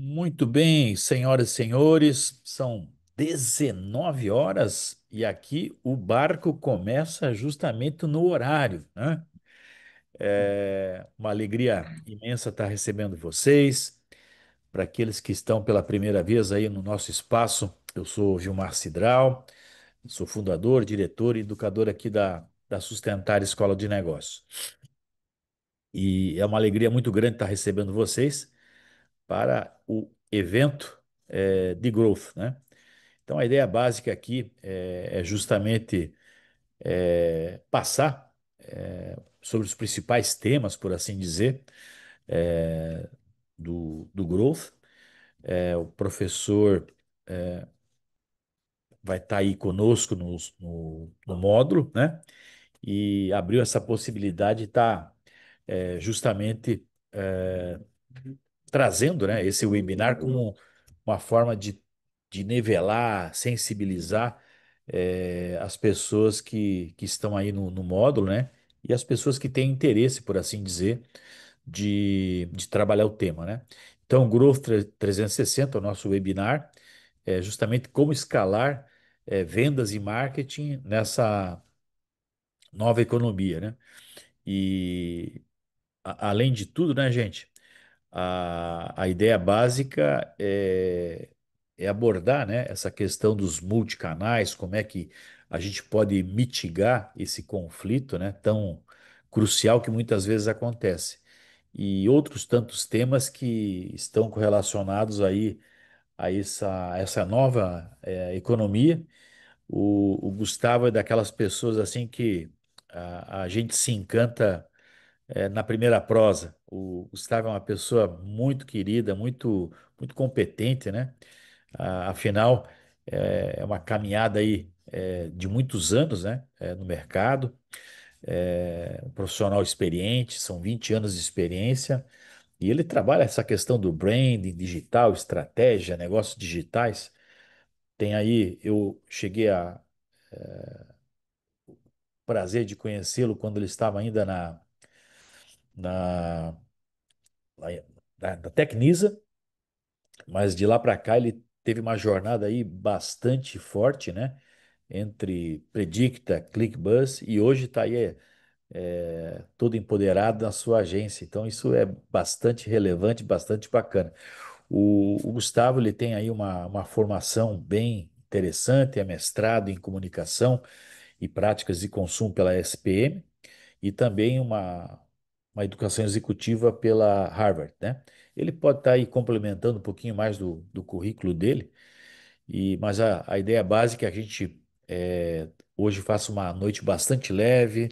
Muito bem, senhoras e senhores, são 19 horas e aqui o barco começa justamente no horário, né? É uma alegria imensa estar recebendo vocês. Para aqueles que estão pela primeira vez aí no nosso espaço, eu sou Gilmar Cidral, sou fundador, diretor e educador aqui da Sustentar Escola de Negócios. E é uma alegria muito grande estar recebendo vocês para o evento de Growth, né? Então, a ideia básica aqui é justamente passar sobre os principais temas, por assim dizer, é, do Growth. O professor vai estar aí conosco no módulo, né? E abriu essa possibilidade de estar justamente trazendo, né, esse webinar como uma forma de nivelar, sensibilizar as pessoas que estão aí no módulo, né? E as pessoas que têm interesse, por assim dizer, de trabalhar o tema, né? Então, o Growth 360, o nosso webinar, é justamente como escalar vendas e marketing nessa nova economia, né? E, além de tudo, né, gente? A ideia básica é abordar, né, essa questão dos multicanais, como é que a gente pode mitigar esse conflito, né, tão crucial que muitas vezes acontece. E outros tantos temas que estão correlacionados aí a essa nova economia. O Gustavo é daquelas pessoas assim que a gente se encanta na primeira prosa. O Gustavo é uma pessoa muito querida, muito competente, né? Afinal, é uma caminhada aí de muitos anos, né? No mercado, um profissional experiente, são 20 anos de experiência, e ele trabalha essa questão do branding digital, estratégia, negócios digitais. Tem aí, eu cheguei a prazer de conhecê-lo quando ele estava ainda na, na Tecnisa. Mas de lá para cá ele teve uma jornada aí bastante forte, né? Entre Predicta, ClickBuzz e hoje está aí todo empoderado na sua agência. Então isso é bastante relevante, bastante bacana. O Gustavo ele tem aí uma formação bem interessante, é mestrado em comunicação e práticas de consumo pela SPM e também uma educação executiva pela Harvard, né? Ele pode estar aí complementando um pouquinho mais do currículo dele, mas a ideia básica é que a gente hoje faça uma noite bastante leve,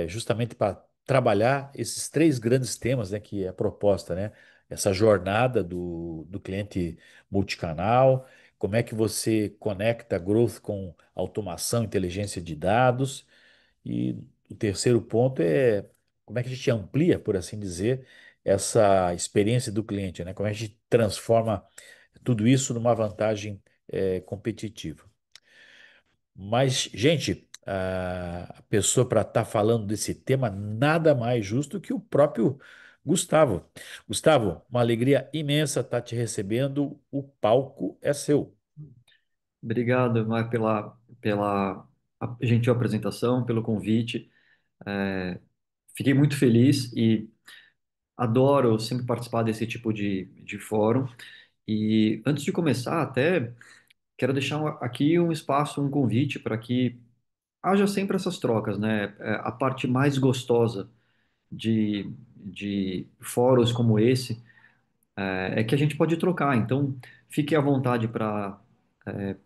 justamente para trabalhar esses três grandes temas, né, que é a proposta, né? Essa jornada do cliente multicanal, como é que você conecta growth com automação, inteligência de dados, e o terceiro ponto é como é que a gente amplia, por assim dizer, essa experiência do cliente, né? Como é que a gente transforma tudo isso numa vantagem competitiva. Mas, gente, a pessoa para estar falando desse tema nada mais justo que o próprio Gustavo. Gustavo, uma alegria imensa estar te recebendo. O palco é seu. Obrigado, Mar, pela gentil apresentação, pelo convite. É, Fiquei muito feliz e adoro sempre participar desse tipo de fórum. E antes de começar, até quero deixar aqui um espaço, um convite para que haja sempre essas trocas, né? A parte mais gostosa de fóruns como esse é que a gente pode trocar. Então, fique à vontade para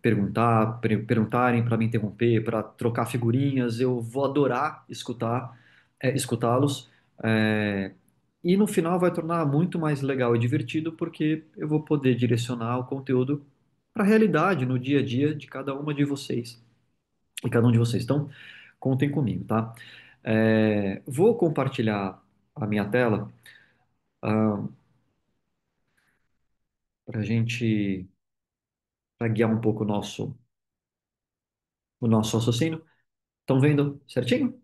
perguntarem, para me interromper, para trocar figurinhas. Eu vou adorar escutá-los. É, e no final vai tornar muito mais legal e divertido porque eu vou poder direcionar o conteúdo para a realidade, no dia a dia de cada uma de vocês e cada um de vocês. Então, contem comigo, tá? Vou compartilhar a minha tela para a gente para guiar um pouco o nosso raciocínio. Estão vendo certinho?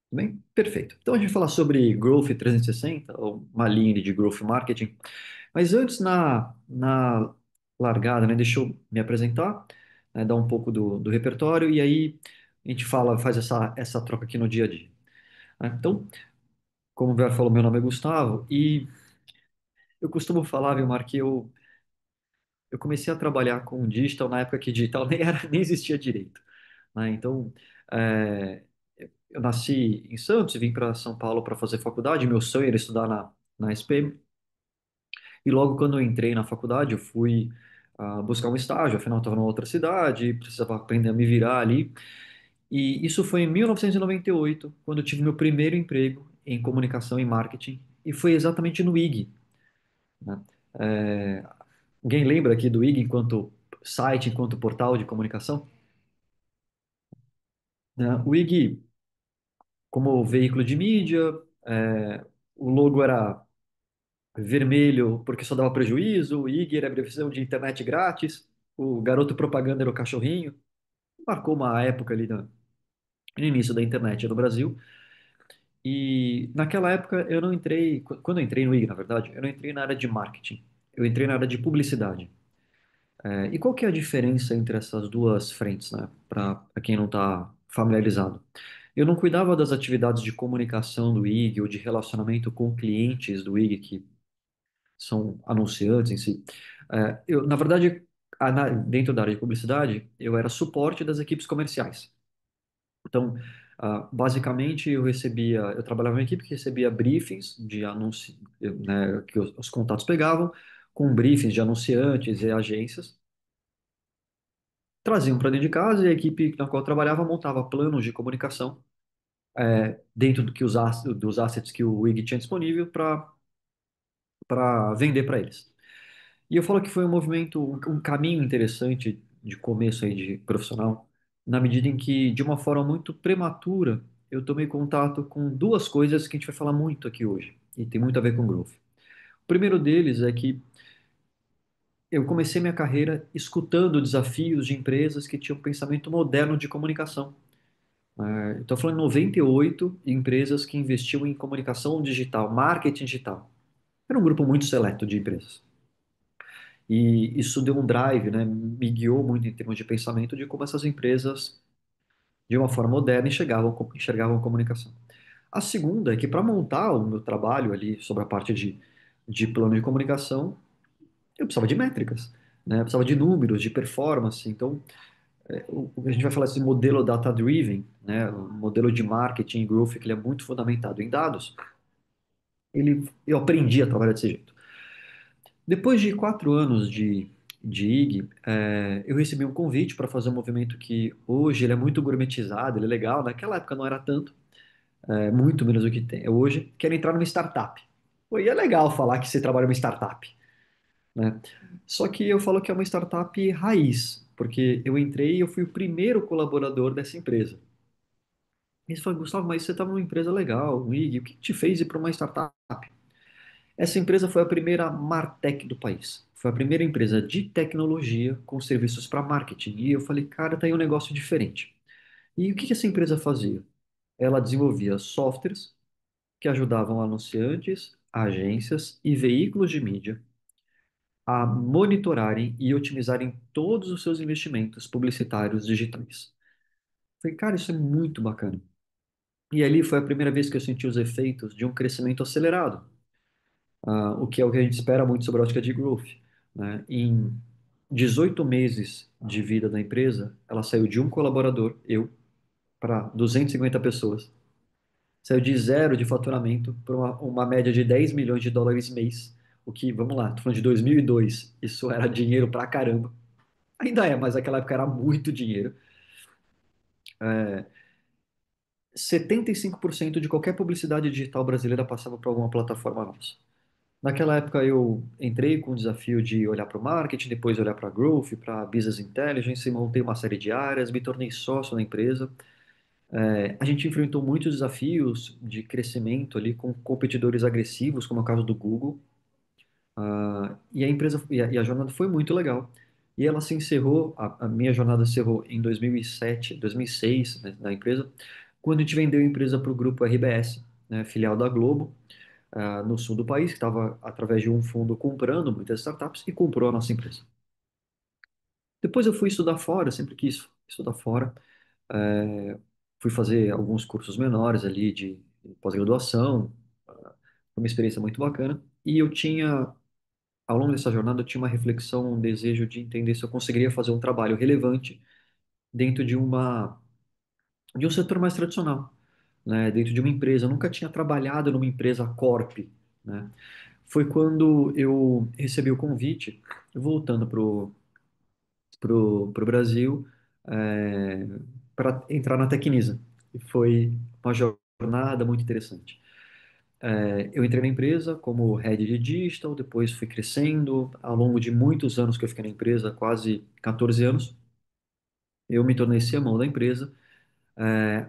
Tudo bem? Perfeito. Então a gente vai falar sobre Growth 360, ou uma linha de Growth Marketing. Mas antes, na largada, né, deixa eu me apresentar, né, dar um pouco do repertório e aí a gente faz essa troca aqui no dia a dia, né? Então, como o Vera falou, meu nome é Gustavo e eu costumo falar, viu, Mark, que eu comecei a trabalhar com digital na época que digital nem existia direito, né? Então, é, eu nasci em Santos e vim para São Paulo para fazer faculdade. Meu sonho era estudar na SPM. E logo quando eu entrei na faculdade, eu fui buscar um estágio, afinal eu estava numa outra cidade, precisava aprender a me virar ali. E isso foi em 1998, quando eu tive meu primeiro emprego em comunicação e marketing, e foi exatamente no IG, né? É, alguém lembra aqui do IG enquanto site, enquanto portal de comunicação? Né? O IG, como veículo de mídia, é, o logo era vermelho porque só dava prejuízo, o IG era abreviação de internet grátis, o garoto propaganda era o cachorrinho. Marcou uma época ali no início da internet no Brasil. E naquela época eu não entrei, quando eu entrei no IG, na verdade, eu não entrei na área de marketing, eu entrei na área de publicidade. E qual que é a diferença entre essas duas frentes, né? Para quem não está familiarizado. Eu não cuidava das atividades de comunicação do IG ou de relacionamento com clientes do IG, que são anunciantes em si. Na verdade, dentro da área de publicidade, eu era suporte das equipes comerciais. Então, basicamente, eu trabalhava em uma equipe que recebia briefings de anúncio, né, que os contatos pegavam, com briefings de anunciantes e agências, traziam para dentro de casa e a equipe na qual eu trabalhava montava planos de comunicação dentro dos assets que o IG tinha disponível para vender para eles. E eu falo que foi um movimento, um caminho interessante de começo aí de profissional, na medida em que, de uma forma muito prematura, eu tomei contato com duas coisas que a gente vai falar muito aqui hoje, e tem muito a ver com growth. O primeiro deles é que eu comecei minha carreira escutando desafios de empresas que tinham um pensamento moderno de comunicação. Estou falando em 98 empresas que investiam em comunicação digital, marketing digital. Era um grupo muito seleto de empresas. E isso deu um drive, né? Me guiou muito em termos de pensamento de como essas empresas, de uma forma moderna, enxergavam a comunicação. A segunda é que para montar o meu trabalho ali sobre a parte de plano de comunicação, eu precisava de métricas, né? Eu precisava de números, de performance. Então, a gente vai falar esse modelo data-driven, né? O modelo de marketing e growth, que ele é muito fundamentado em dados. Eu aprendi a trabalhar desse jeito. Depois de 4 anos de IG, eu recebi um convite para fazer um movimento que hoje ele é muito gourmetizado, ele é legal. Naquela época não era tanto, muito menos do que tem hoje, que era entrar numa startup. Pô, e é legal falar que você trabalha em uma startup, né? Só que eu falo que é uma startup raiz, porque eu entrei e eu fui o primeiro colaborador dessa empresa. E você falou, Gustavo, mas você estava numa empresa legal, um IG, o que te fez ir para uma startup? Essa empresa foi a primeira MarTech do país. Foi a primeira empresa de tecnologia com serviços para marketing. E eu falei, cara, tá aí um negócio diferente. E o que que essa empresa fazia? Ela desenvolvia softwares que ajudavam anunciantes, agências e veículos de mídia a monitorarem e otimizarem todos os seus investimentos publicitários digitais. Eu falei, cara, isso é muito bacana. E ali foi a primeira vez que eu senti os efeitos de um crescimento acelerado. O que é o que a gente espera muito sobre a ótica de growth, né? Em 18 meses de vida da empresa, ela saiu de um colaborador, eu, para 250 pessoas. Saiu de zero de faturamento para uma média de 10 milhões de dólares mês. O que, vamos lá, tô falando de 2002, isso era dinheiro pra caramba. Ainda é, mas naquela época era muito dinheiro. 75% de qualquer publicidade digital brasileira passava por alguma plataforma nossa. Naquela época eu entrei com o desafio de olhar para o marketing, depois olhar para growth, para business intelligence, montei uma série de áreas, me tornei sócio na empresa. A gente enfrentou muitos desafios de crescimento ali com competidores agressivos, como é o caso do Google. E a empresa e a jornada foi muito legal. E ela se encerrou, a minha jornada se encerrou em 2007, 2006, né, na empresa, quando a gente vendeu a empresa para o grupo RBS, né, filial da Globo. no sul do país, que estava através de um fundo comprando muitas startups e comprou a nossa empresa. Depois eu fui estudar fora, sempre quis estudar fora. É, fui fazer alguns cursos menores ali de pós-graduação. Foi uma experiência muito bacana. E eu tinha, ao longo dessa jornada, eu tinha uma reflexão, um desejo de entender se eu conseguiria fazer um trabalho relevante dentro de um setor mais tradicional, né? Dentro de uma empresa. Eu nunca tinha trabalhado numa empresa corp, né? Foi quando eu recebi o convite, voltando pro Brasil, para entrar na Tecnisa. E foi uma jornada muito interessante. Eu entrei na empresa como head de digital, depois fui crescendo. Ao longo de muitos anos que eu fiquei na empresa, quase 14 anos, eu me tornei CMO da empresa.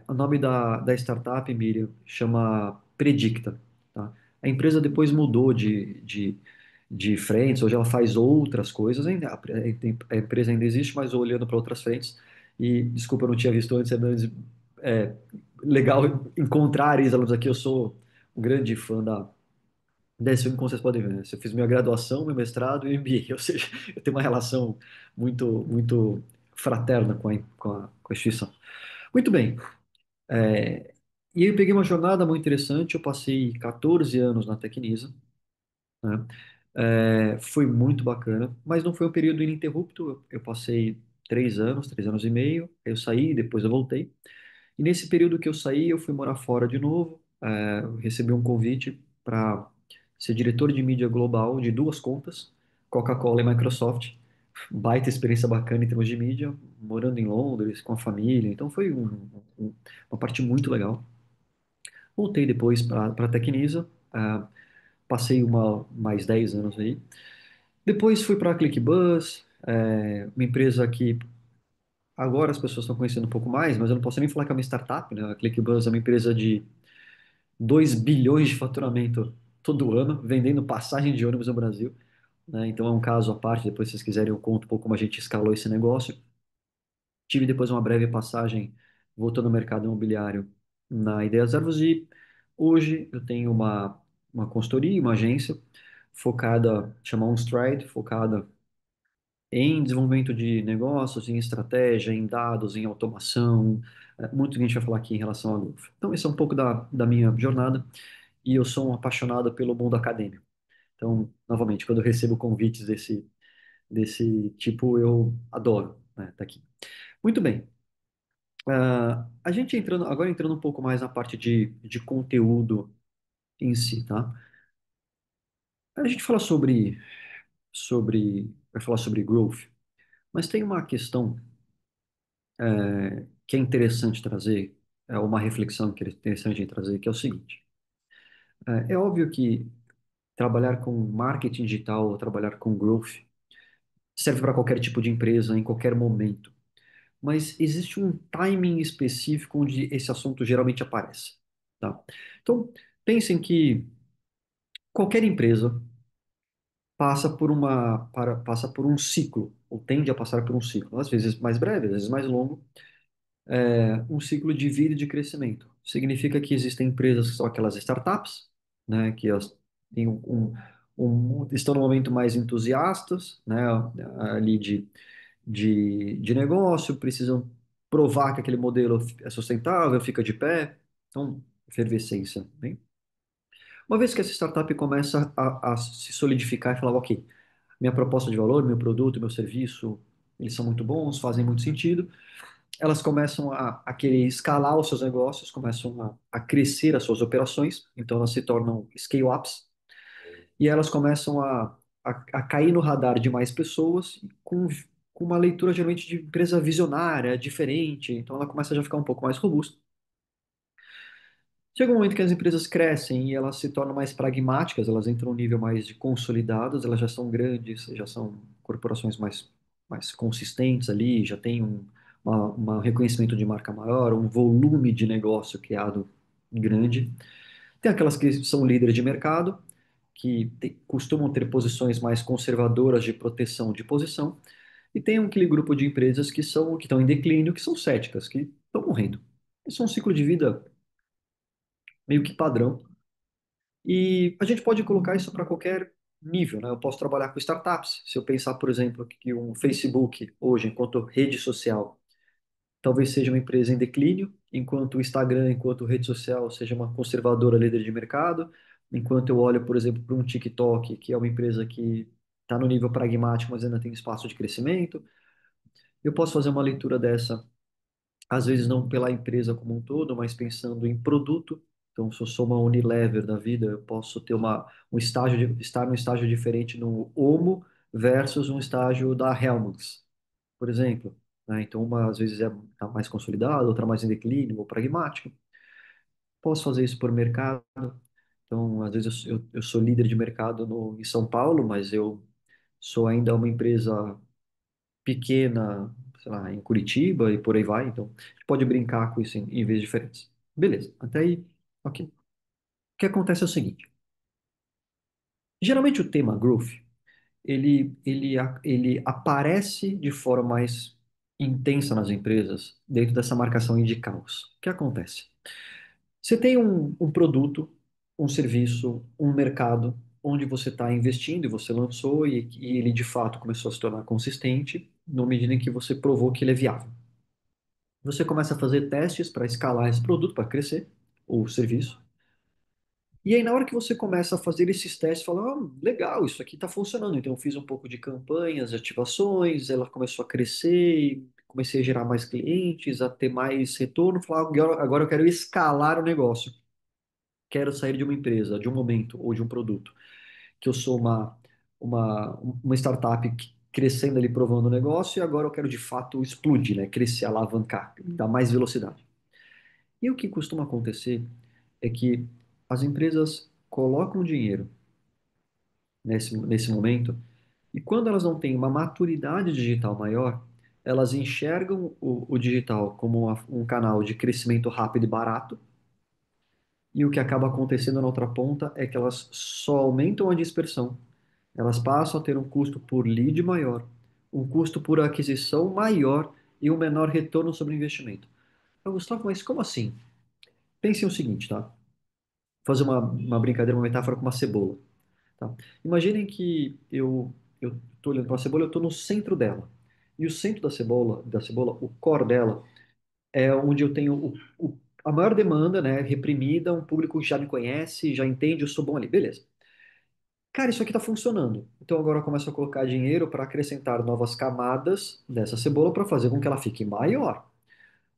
O nome da startup, Miriam, chama Predicta, tá? A empresa depois mudou de frentes, hoje ela faz outras coisas, ainda, a empresa ainda existe, mas olhando para outras frentes. E, desculpa, eu não tinha visto antes, é legal encontrar ex-alunos aqui, eu sou um grande fã da S1, como vocês podem ver, né? Eu fiz minha graduação, meu mestrado e MBA, ou seja, eu tenho uma relação muito fraterna com a instituição. Muito bem. É, e aí eu peguei uma jornada muito interessante, eu passei 14 anos na Tecnisa, né? Foi muito bacana, mas não foi um período ininterrupto, eu passei 3 anos e meio, eu saí, depois eu voltei, e nesse período que eu saí, eu fui morar fora de novo, eu recebi um convite para ser diretor de mídia global de duas contas, Coca-Cola e Microsoft, baita experiência bacana em termos de mídia, morando em Londres, com a família, então foi uma parte muito legal. Voltei depois para a Tecnisa, passei mais 10 anos aí. Depois fui para a ClickBuzz, uma empresa que agora as pessoas estão conhecendo um pouco mais, mas eu não posso nem falar que é uma startup, né? A ClickBuzz é uma empresa de 2 bilhões de faturamento todo ano, vendendo passagem de ônibus no Brasil, né? Então é um caso à parte, depois se vocês quiserem eu conto um pouco como a gente escalou esse negócio. Tive depois uma breve passagem voltando ao mercado imobiliário na Ideias Árvores e hoje eu tenho uma consultoria, uma agência focada, chama OnStride, focada em desenvolvimento de negócios, em estratégia, em dados, em automação, muito que a gente vai falar aqui em relação ao Growth. Então, esse é um pouco da minha jornada e eu sou um apaixonado pelo mundo acadêmico. Então, novamente, quando eu recebo convites desse tipo, eu adoro, né, tá aqui. Muito bem. A gente agora entrando um pouco mais na parte de conteúdo em si, tá? A gente fala vai falar sobre growth, mas tem uma questão que é interessante trazer, é uma reflexão que é interessante trazer, que é o seguinte: é óbvio que trabalhar com marketing digital ou trabalhar com growth serve para qualquer tipo de empresa, em qualquer momento, mas existe um timing específico onde esse assunto geralmente aparece, tá? Então, pensem que qualquer empresa passa por um ciclo, ou tende a passar por um ciclo, às vezes mais breve, às vezes mais longo, um ciclo de vida e de crescimento. Significa que existem empresas que são aquelas startups, né, que elas têm estão no momento mais entusiastas, né, ali de negócio, precisam provar que aquele modelo é sustentável, fica de pé. Então, efervescência, né? Uma vez que essa startup começa a se solidificar e falar, ok, minha proposta de valor, meu produto, meu serviço, eles são muito bons, fazem muito sentido, elas começam a querer escalar os seus negócios, começam a crescer as suas operações, então elas se tornam scale-ups, e elas começam a cair no radar de mais pessoas com uma leitura geralmente de empresa visionária, diferente, então ela começa já a ficar um pouco mais robusta. Chega um momento que as empresas crescem e elas se tornam mais pragmáticas, elas entram num nível mais de consolidadas, elas já são grandes, já são corporações mais consistentes ali, já tem um reconhecimento de marca maior, um volume de negócio criado grande. Tem aquelas que são líderes de mercado, que costumam ter posições mais conservadoras de proteção de posição, e tem aquele grupo de empresas que estão em declínio, que são céticas, que estão morrendo. Isso é um ciclo de vida meio que padrão E a gente pode colocar isso para qualquer nível, né? Eu posso trabalhar com startups. Se eu pensar, por exemplo, que um Facebook hoje, enquanto rede social, talvez seja uma empresa em declínio, enquanto o Instagram, enquanto rede social, seja uma conservadora líder de mercado, enquanto eu olho, por exemplo, para um TikTok, que é uma empresa que está no nível pragmático, mas ainda tem espaço de crescimento, eu posso fazer uma leitura dessa, às vezes não pela empresa como um todo, mas pensando em produto. Então, se eu sou uma Unilever da vida, eu posso ter um estágio estar num estágio diferente no Omo versus um estágio da Hellmann's, por exemplo. Né? Então, uma às vezes tá mais consolidada, outra mais em declínio ou pragmático. Posso fazer isso por mercado. Então, às vezes eu sou líder de mercado em São Paulo, mas eu sou ainda uma empresa pequena, sei lá, em Curitiba e por aí vai. Então, a gente pode brincar com isso em vezes diferentes. Beleza, até aí, ok. O que acontece é o seguinte: geralmente o tema growth ele aparece de forma mais intensa nas empresas dentro dessa marcação de caos. O que acontece? Você tem um produto, um serviço, um mercado onde você está investindo e você lançou e ele de fato começou a se tornar consistente na medida em que você provou que ele é viável. Você começa a fazer testes para escalar esse produto, para crescer, ou serviço. E aí, na hora que você começa a fazer esses testes, fala, ah, legal, isso aqui está funcionando. Então, eu fiz um pouco de campanhas, de ativações, ela começou a crescer, e comecei a gerar mais clientes, a ter mais retorno. Falar, agora eu quero escalar o negócio. Quero sair de uma empresa, de um momento ou de um produto, que eu sou uma startup crescendo ali, provando o negócio, e agora eu quero de fato explodir, né? Crescer, alavancar, dar mais velocidade. E o que costuma acontecer é que as empresas colocam dinheiro nesse momento e quando elas não têm uma maturidade digital maior, elas enxergam o digital como um canal de crescimento rápido e barato. E o que acaba acontecendo na outra ponta é que elas só aumentam a dispersão. Elas passam a ter um custo por lead maior, um custo por aquisição maior e um menor retorno sobre o investimento. Então, Gustavo, mas como assim? Pense o seguinte, tá? Fazer uma brincadeira, uma metáfora com uma cebola, tá? Imaginem que eu estou olhando para a cebola, eu estou no centro dela. E o centro da cebola, o core dela, é onde eu tenho a maior demanda, né, reprimida, um público que já me conhece, já entende, eu sou bom ali, beleza. Cara, isso aqui está funcionando. Então agora eu começo a colocar dinheiro para acrescentar novas camadas dessa cebola para fazer com que ela fique maior.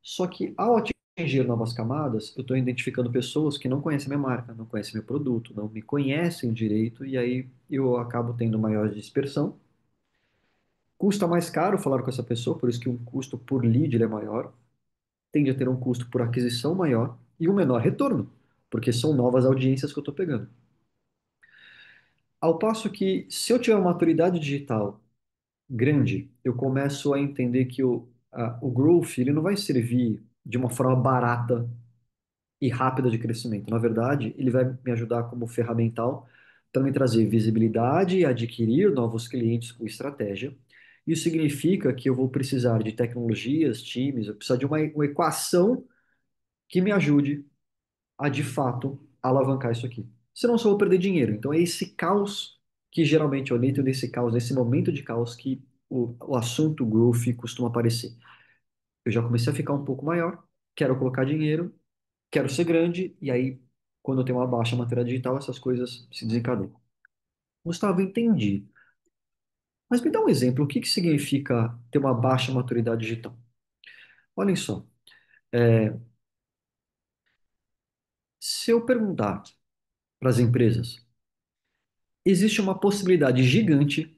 Só que ao atingir novas camadas, eu estou identificando pessoas que não conhecem minha marca, não conhecem meu produto, não me conhecem direito, e aí eu acabo tendo maior dispersão. Custa mais caro falar com essa pessoa, por isso que o custo por lead ele é maior. Tende a ter um custo por aquisição maior e um menor retorno, porque são novas audiências que eu estou pegando. Ao passo que, se eu tiver uma maturidade digital grande, eu começo a entender que o growth ele não vai servir de uma forma barata e rápida de crescimento. Na verdade, ele vai me ajudar como ferramental para me trazer visibilidade e adquirir novos clientes com estratégia. Isso significa que eu vou precisar de tecnologias, times, eu preciso de uma equação que me ajude a, de fato, alavancar isso aqui. Senão eu só vou perder dinheiro. Então é esse caos que geralmente eu dentro desse caos, nesse momento de caos que o assunto growth costuma aparecer. Eu já comecei a ficar um pouco maior, quero colocar dinheiro, quero ser grande, e aí, quando eu tenho uma baixa matéria digital, essas coisas se desencadeiam. Gustavo, entendi. Mas me dá um exemplo, o que que significa ter uma baixa maturidade digital? Olhem só, se eu perguntar para as empresas, existe uma possibilidade gigante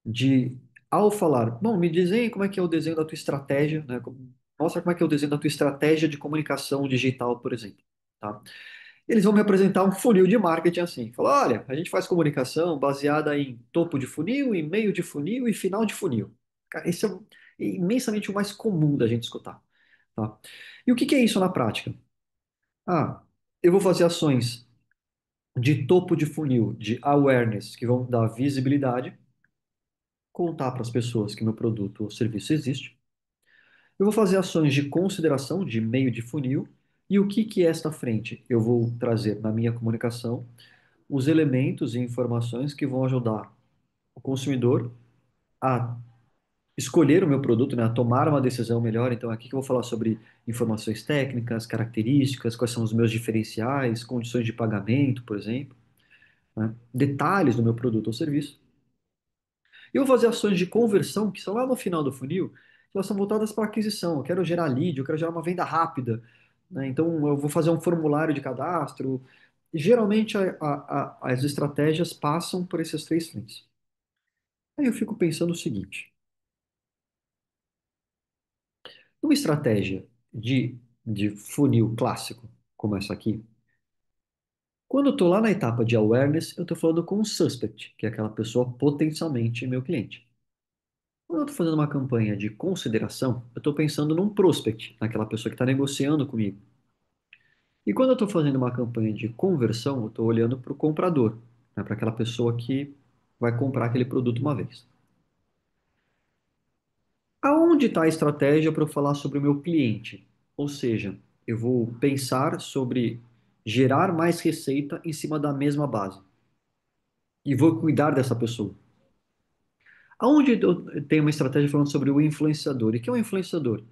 de, ao falar, bom, me desenhe como é que é o desenho da tua estratégia, né? Mostra como é que é o desenho da tua estratégia de comunicação digital, por exemplo. Tá? Eles vão me apresentar um funil de marketing assim. Falar, olha, a gente faz comunicação baseada em topo de funil, em meio de funil e final de funil. Cara, isso é imensamente o mais comum da gente escutar. Tá? E o que que é isso na prática? Ah, eu vou fazer ações de topo de funil, de awareness, que vão dar visibilidade, contar para as pessoas que meu produto ou serviço existe. Eu vou fazer ações de consideração, de meio de funil, E o que que é esta frente? Eu vou trazer na minha comunicação os elementos e informações que vão ajudar o consumidor a escolher o meu produto, né, a tomar uma decisão melhor. Então, aqui que eu vou falar sobre informações técnicas, características, quais são os meus diferenciais, condições de pagamento, por exemplo, né, detalhes do meu produto ou serviço. E eu vou fazer ações de conversão, que são lá no final do funil, que elas são voltadas para aquisição. Eu quero gerar lead, eu quero gerar uma venda rápida, né? Então, eu vou fazer um formulário de cadastro. E, geralmente, as estratégias passam por essas três frentes. Aí eu fico pensando o seguinte: uma estratégia de funil clássico, como essa aqui, quando eu estou lá na etapa de awareness, eu estou falando com um suspect, que é aquela pessoa potencialmente meu cliente. Quando eu estou fazendo uma campanha de consideração, eu estou pensando num prospect, naquela pessoa que está negociando comigo. E quando eu estou fazendo uma campanha de conversão, eu estou olhando para o comprador, né, para aquela pessoa que vai comprar aquele produto uma vez. Aonde está a estratégia para eu falar sobre o meu cliente? Ou seja, eu vou pensar sobre gerar mais receita em cima da mesma base. E vou cuidar dessa pessoa. Aonde eu tenho uma estratégia falando sobre o influenciador? E que é um influenciador?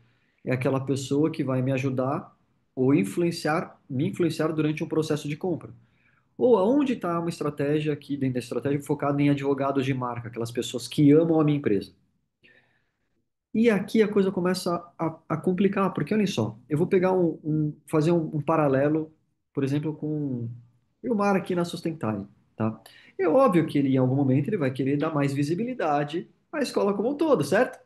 É aquela pessoa que vai me ajudar ou influenciar, me influenciar durante um processo de compra. Ou aonde está uma estratégia aqui dentro da estratégia focada em advogados de marca, aquelas pessoas que amam a minha empresa. E aqui a coisa começa a complicar, porque olha só, eu vou pegar fazer um paralelo, por exemplo, com o Mar aqui na Sustentare, tá? É óbvio que ele, em algum momento, ele vai querer dar mais visibilidade à escola como um todo, certo?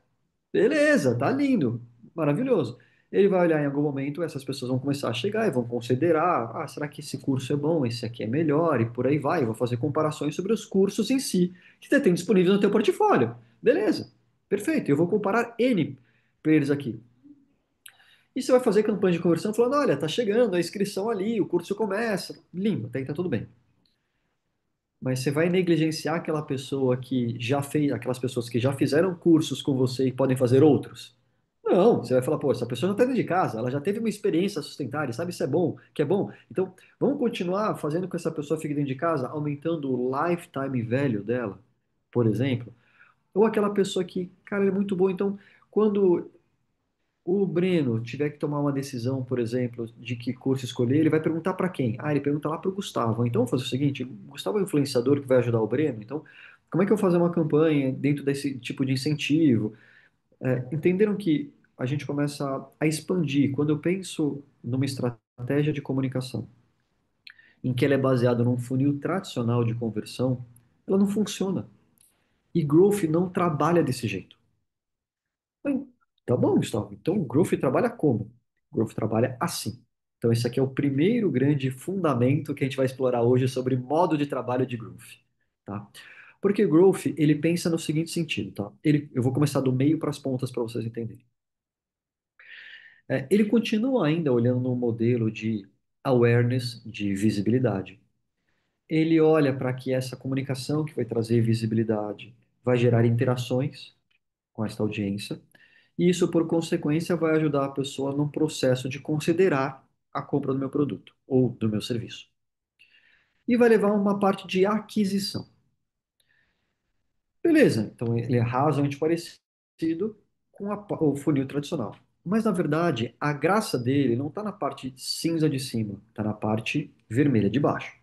Beleza, tá lindo, maravilhoso. Ele vai olhar em algum momento, essas pessoas vão começar a chegar e vão considerar, será que esse curso é bom, esse aqui é melhor, e por aí vai. Eu vou fazer comparações sobre os cursos em si, que você tem disponíveis no teu portfólio. Beleza, perfeito. Eu vou comparar N players aqui. E você vai fazer campanha de conversão falando, olha, tá chegando a inscrição ali, o curso começa. Lindo, até aí tá tudo bem. Mas você vai negligenciar aquela pessoa que já fez, aquelas pessoas que já fizeram cursos com você e podem fazer outros? Não, você vai falar, pô, essa pessoa já está dentro de casa, ela já teve uma experiência sustentável, sabe se é bom, que é bom. Então, vamos continuar fazendo com que essa pessoa fique dentro de casa, aumentando o lifetime value dela, por exemplo. Ou aquela pessoa que, cara, é muito boa. Então, quando o Breno tiver que tomar uma decisão, por exemplo, de que curso escolher, ele vai perguntar para quem? Ele pergunta lá para o Gustavo. Então, vamos fazer o seguinte: o Gustavo é o influenciador que vai ajudar o Breno. Então, como é que eu vou fazer uma campanha dentro desse tipo de incentivo? Entenderam que a gente começa a expandir. Quando eu penso numa estratégia de comunicação em que ela é baseada num funil tradicional de conversão, ela não funciona. E growth não trabalha desse jeito. Bem, tá bom, Gustavo. Então, o growth trabalha como? O growth trabalha assim. Então, esse aqui é o primeiro grande fundamento que a gente vai explorar hoje sobre modo de trabalho de growth, tá? Porque growth, ele pensa no seguinte sentido, tá? Eu vou começar do meio para as pontas para vocês entenderem. Ele continua ainda olhando no modelo de awareness, de visibilidade. Ele olha para que essa comunicação que vai trazer visibilidade vai gerar interações com esta audiência, e isso, por consequência, vai ajudar a pessoa num processo de considerar a compra do meu produto ou do meu serviço. E vai levar uma parte de aquisição. Beleza, então ele é razoavelmente parecido com o funil tradicional. Mas, na verdade, a graça dele não está na parte cinza de cima, está na parte vermelha de baixo.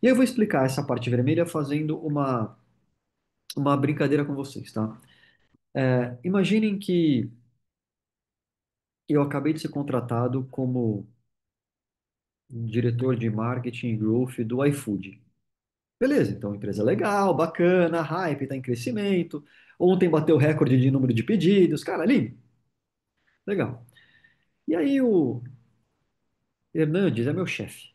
E eu vou explicar essa parte vermelha fazendo uma brincadeira com vocês, tá? Imaginem que eu acabei de ser contratado como diretor de marketing e growth do iFood. Beleza, então empresa legal, bacana, hype, está em crescimento. Ontem bateu recorde de número de pedidos, cara, ali, legal. E aí o Hernandes é meu chefe.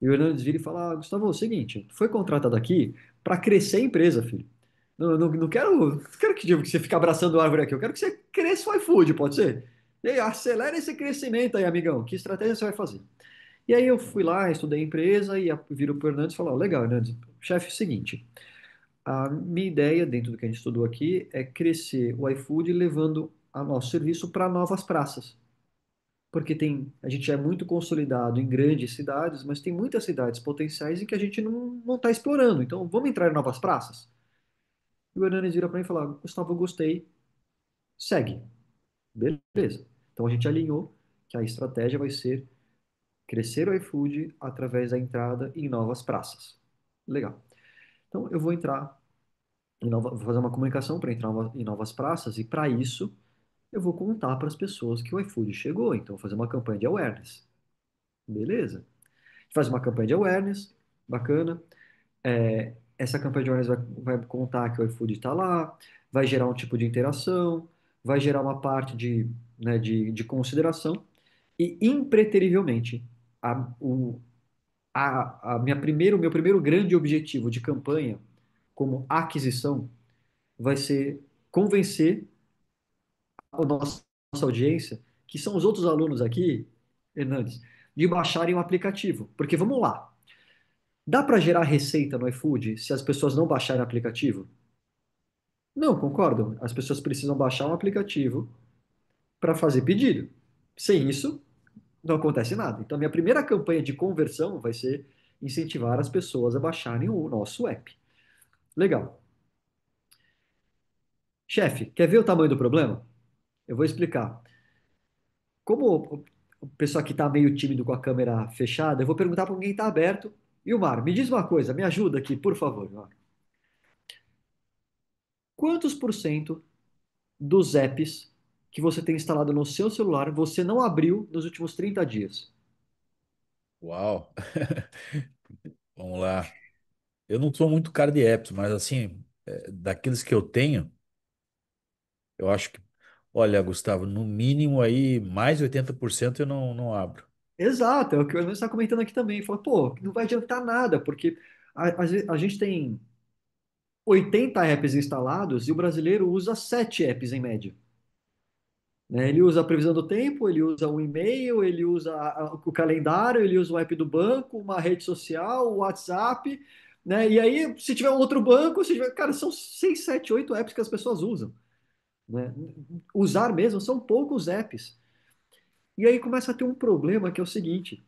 E o Hernandes vira e fala: Gustavo, é o seguinte, tu foi contratado aqui para crescer a empresa, filho. Não quero que você fique abraçando a árvore aqui, eu quero que você cresça o iFood, pode ser? E aí, acelera esse crescimento aí, amigão. Que estratégia você vai fazer? E aí eu fui lá, estudei a empresa e viro para o Hernandes e falo: legal, Hernandes, chefe, é o seguinte, a minha ideia, dentro do que a gente estudou aqui, é crescer o iFood levando o nosso serviço para novas praças. porque a gente é muito consolidado em grandes cidades, mas tem muitas cidades potenciais em que a gente não está explorando. Então, vamos entrar em novas praças? E o Hernandes vira para mim e fala, Gustavo, eu gostei, segue. Beleza. Então, a gente alinhou que a estratégia vai ser crescer o iFood através da entrada em novas praças. Legal. Então, eu vou entrar vou fazer uma comunicação para entrar em novas praças e para isso eu vou contar para as pessoas que o iFood chegou. Então, vou fazer uma campanha de awareness. Beleza. A gente faz uma campanha de awareness, bacana. Essa campanha de awareness vai contar que o iFood está lá, vai gerar um tipo de interação, vai gerar uma parte de consideração e, impreterivelmente, a, o, o meu primeiro grande objetivo de campanha como aquisição vai ser convencer nossa audiência, que são os outros alunos aqui, Hernandes, de baixarem o aplicativo. Porque vamos lá, dá para gerar receita no iFood se as pessoas não baixarem o aplicativo? Não, concordo. As pessoas precisam baixar um aplicativo para fazer pedido. Sem isso, não acontece nada. Então, minha primeira campanha de conversão vai ser incentivar as pessoas a baixarem o nosso app. Legal. Chefe, quer ver o tamanho do problema? Eu vou explicar. Como o pessoal aqui está meio tímido com a câmera fechada, eu vou perguntar para alguém que está aberto. Vilmar, me diz uma coisa, me ajuda aqui, por favor. Vilmar. Quantos por cento dos apps que você tem instalado no seu celular você não abriu nos últimos 30 dias? Uau! Vamos lá. Eu não sou muito cara de apps, mas assim, daqueles que eu tenho, eu acho que, olha, Gustavo, no mínimo aí, mais de 80% eu não abro. Exato, é o que o Hernandes está comentando aqui também. Fala, pô, não vai adiantar nada, porque a gente tem 80 apps instalados e o brasileiro usa 7 apps em média. Né? Ele usa a previsão do tempo, ele usa o e-mail, ele usa o calendário, ele usa o app do banco, uma rede social, o WhatsApp, né? E aí, se tiver um outro banco, se tiver, cara, são 6, 7, 8 apps que as pessoas usam, né? Usar mesmo são poucos apps. E aí começa a ter um problema que é o seguinte: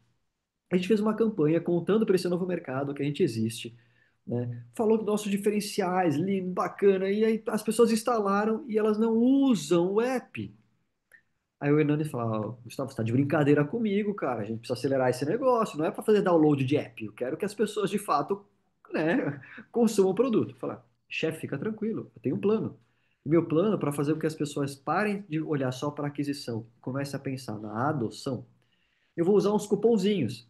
a gente fez uma campanha contando para esse novo mercado que a gente existe, né? Falou dos nossos diferenciais, lindo, bacana, e aí as pessoas instalaram e elas não usam o app. Aí o Hernani fala, Gustavo, você está de brincadeira comigo, cara. A gente precisa acelerar esse negócio. Não é para fazer download de app. Eu quero que as pessoas, de fato, né, consumam o produto. Fala, chefe, fica tranquilo. Eu tenho um plano. E meu plano para fazer com que as pessoas parem de olhar só para a aquisição, comecem a pensar na adoção, eu vou usar uns cupomzinhos.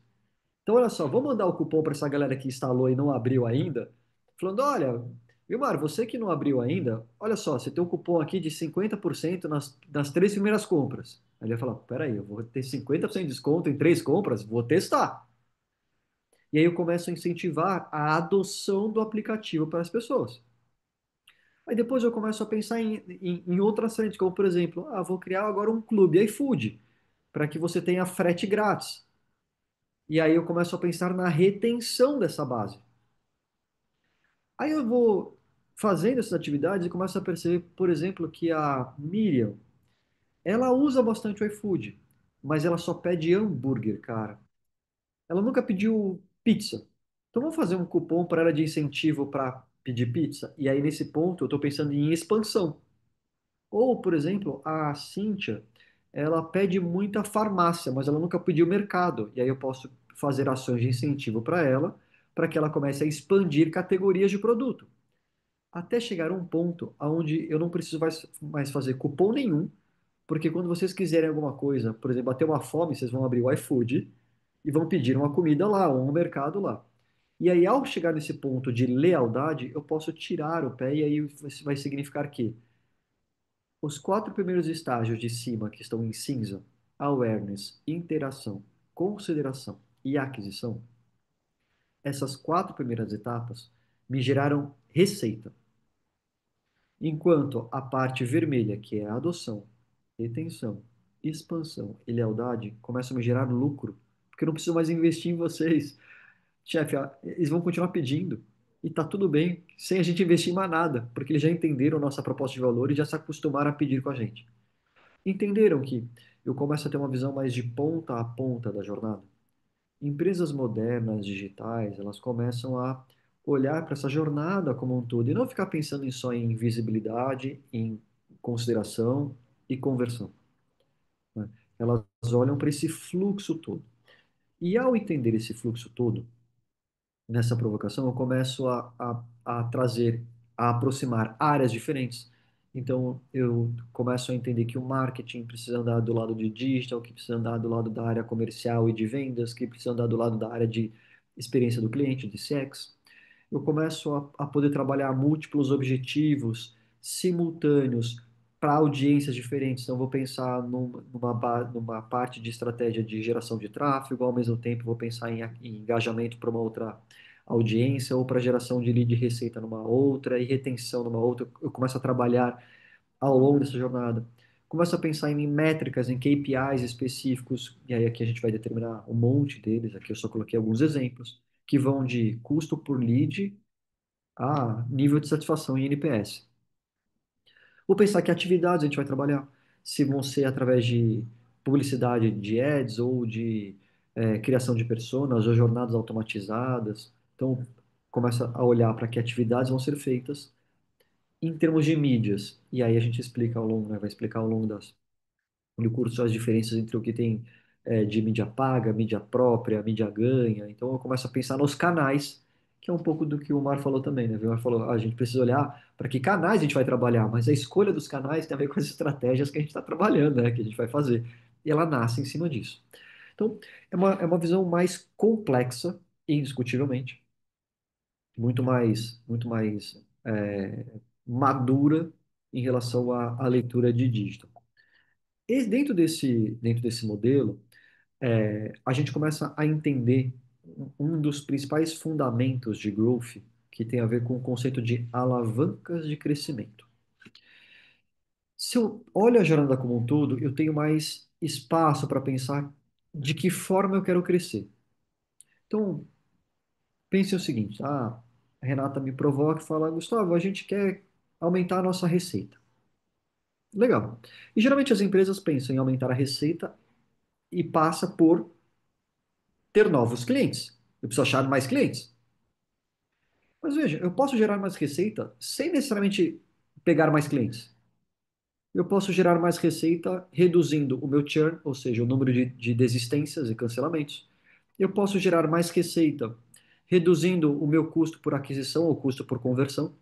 Então, olha só, vou mandar o cupom para essa galera que instalou e não abriu ainda, falando: olha, Vilmar, você que não abriu ainda, olha só, você tem um cupom aqui de 50% nas 3 primeiras compras. Aí ele vai falar: peraí, eu vou ter 50% de desconto em 3 compras? Vou testar. E aí eu começo a incentivar a adoção do aplicativo para as pessoas. Aí depois eu começo a pensar em outras frentes, como por exemplo, vou criar agora um clube iFood, para que você tenha frete grátis. E aí eu começo a pensar na retenção dessa base. Aí eu vou fazendo essas atividades e começo a perceber, por exemplo, que a Miriam, ela usa bastante o iFood, mas ela só pede hambúrguer, cara. Ela nunca pediu pizza. Então vamos fazer um cupom para ela de incentivo para pedir pizza? E aí nesse ponto eu estou pensando em expansão. Ou, por exemplo, a Cíntia, ela pede muita farmácia, mas ela nunca pediu mercado. E aí eu posso fazer ações de incentivo para que ela comece a expandir categorias de produto até chegar a um ponto onde eu não preciso mais fazer cupom nenhum, porque quando vocês quiserem alguma coisa, por exemplo, bater uma fome, vocês vão abrir o iFood e vão pedir uma comida lá, ou um mercado lá. E aí, ao chegar nesse ponto de lealdade, eu posso tirar o pé, e aí vai significar que os 4 primeiros estágios de cima, que estão em cinza, awareness, interação, consideração e aquisição, essas 4 primeiras etapas me geraram receita. Enquanto a parte vermelha, que é a adoção, retenção, expansão e lealdade, começam a me gerar lucro, porque eu não preciso mais investir em vocês. Chefe, eles vão continuar pedindo e tá tudo bem, sem a gente investir em mais nada, porque eles já entenderam a nossa proposta de valor e já se acostumaram a pedir com a gente. Entenderam que eu começo a ter uma visão mais de ponta a ponta da jornada. Empresas modernas, digitais, elas começam a olhar para essa jornada como um todo e não ficar pensando só em visibilidade, em consideração e conversão, né? Elas olham para esse fluxo todo. E ao entender esse fluxo todo, nessa provocação, eu começo a trazer, a aproximar áreas diferentes. Então, eu começo a entender que o marketing precisa andar do lado de digital, que precisa andar do lado da área comercial e de vendas, que precisa andar do lado da área de experiência do cliente, de CX. Eu começo a poder trabalhar múltiplos objetivos simultâneos para audiências diferentes. Então, eu vou pensar numa parte de estratégia de geração de tráfego, ao mesmo tempo, vou pensar em engajamento para uma outra audiência, ou para geração de lead e receita numa outra, e retenção numa outra. Eu começo a trabalhar ao longo dessa jornada. Começo a pensar em métricas, em KPIs específicos, e aí aqui a gente vai determinar um monte deles, aqui eu só coloquei alguns exemplos, que vão de custo por lead a nível de satisfação em NPS. Vou pensar que atividades a gente vai trabalhar, se vão ser através de publicidade de ads ou de criação de personas ou jornadas automatizadas. Então, começa a olhar para que atividades vão ser feitas em termos de mídias. E aí a gente explica ao longo, né, vai explicar ao longo do curso as diferenças entre o que tem de mídia paga, mídia própria, mídia ganha. Então eu começo a pensar nos canais, que é um pouco do que o Mar falou também, né? O Mar falou, a gente precisa olhar para que canais a gente vai trabalhar, mas a escolha dos canais tem a ver com as estratégias que a gente está trabalhando, né? Que a gente vai fazer. E ela nasce em cima disso. Então, é uma visão mais complexa, indiscutivelmente, muito mais madura em relação à leitura de dígito. E dentro desse modelo, a gente começa a entender um dos principais fundamentos de growth, que tem a ver com o conceito de alavancas de crescimento. Se eu olho a jornada como um todo, eu tenho mais espaço para pensar de que forma eu quero crescer. Então, pense o seguinte: a Renata me provoca e fala, Gustavo, a gente quer aumentar a nossa receita. Legal. E geralmente as empresas pensam em aumentar a receita e passa por ter novos clientes. Eu preciso achar mais clientes. Mas veja, eu posso gerar mais receita sem necessariamente pegar mais clientes. Eu posso gerar mais receita reduzindo o meu churn, ou seja, o número de desistências e cancelamentos. Eu posso gerar mais receita reduzindo o meu custo por aquisição ou custo por conversão.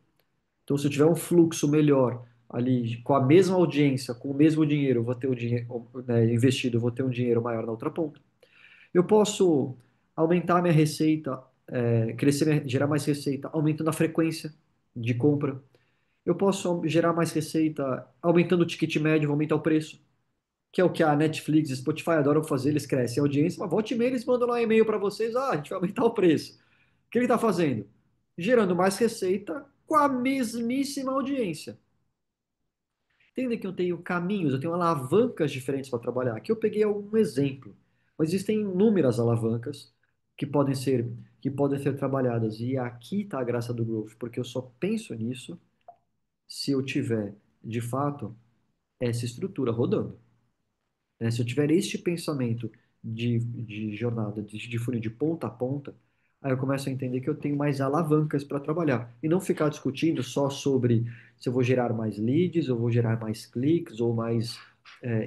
Então, se eu tiver um fluxo melhor ali, com a mesma audiência, com o mesmo dinheiro, eu vou ter o dinheiro, né, investido, eu vou ter um dinheiro maior na outra ponta. Eu posso aumentar minha receita, gerar mais receita, aumentando a frequência de compra. Eu posso gerar mais receita aumentando o ticket médio, vou aumentar o preço, que é o que a Netflix e Spotify adoram fazer, eles crescem a audiência, mas volta e meia eles mandam lá um e-mail para vocês, a gente vai aumentar o preço. O que ele está fazendo? Gerando mais receita com a mesmíssima audiência. Entenda que eu tenho caminhos, eu tenho alavancas diferentes para trabalhar. Aqui eu peguei algum exemplo, mas existem inúmeras alavancas que podem ser que podem ser trabalhadas. E aqui está a graça do growth, porque eu só penso nisso se eu tiver, de fato, essa estrutura rodando, né? Se eu tiver este pensamento de jornada, de funil de ponta a ponta, aí eu começo a entender que eu tenho mais alavancas para trabalhar. E não ficar discutindo só sobre se eu vou gerar mais leads, ou vou gerar mais cliques, ou mais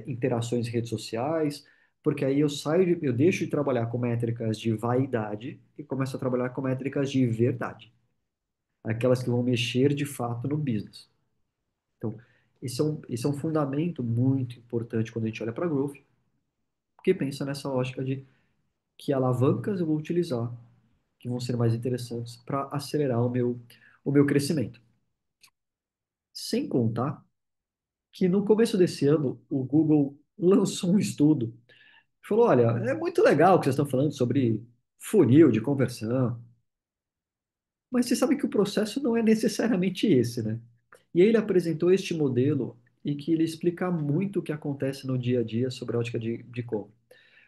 interações em redes sociais, porque aí eu deixo de trabalhar com métricas de vaidade e começo a trabalhar com métricas de verdade. Aquelas que vão mexer de fato no business. Então, esse é um fundamento muito importante quando a gente olha para growth, porque pensa nessa lógica de que alavancas eu vou utilizar que vão ser mais interessantes para acelerar o meu crescimento. Sem contar que no começo desse ano o Google lançou um estudo que falou: olha, é muito legal o que vocês estão falando sobre funil de conversão, mas você sabe que o processo não é necessariamente esse, né? E aí ele apresentou este modelo e que ele explica muito o que acontece no dia a dia sobre a ótica de compra.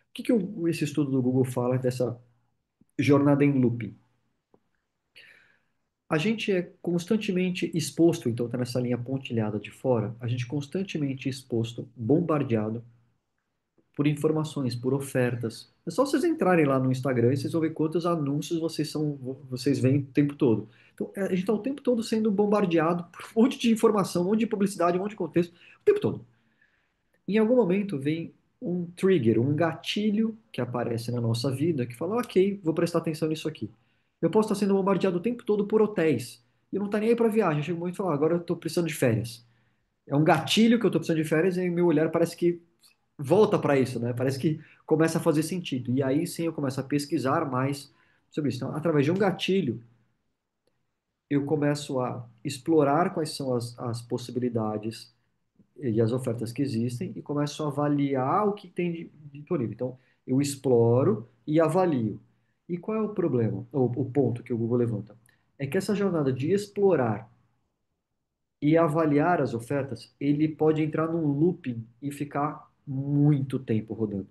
O que esse estudo do Google fala dessa jornada em looping? A gente é constantemente exposto, então está nessa linha pontilhada de fora, a gente é constantemente exposto, bombardeado por informações, por ofertas. É só vocês entrarem lá no Instagram e vocês vão ver quantos anúncios vocês veem o tempo todo. Então, a gente está o tempo todo sendo bombardeado por um monte de informação, um monte de publicidade, um monte de contexto, o tempo todo. Em algum momento vem um trigger, um gatilho que aparece na nossa vida que fala, ok, vou prestar atenção nisso aqui. Eu posso estar sendo bombardeado o tempo todo por hotéis. E não está nem aí para viagem. Chega um momento e fala, agora eu estou precisando de férias. É um gatilho que eu estou precisando de férias e meu olhar parece que volta para isso, né? Parece que começa a fazer sentido. E aí sim eu começo a pesquisar mais sobre isso. Então, através de um gatilho, eu começo a explorar quais são as possibilidades e as ofertas que existem e começo a avaliar o que tem de disponível. Então, eu exploro e avalio. E qual é o problema, o ponto que o Google levanta? É que essa jornada de explorar e avaliar as ofertas, ele pode entrar num looping e ficar muito tempo rodando.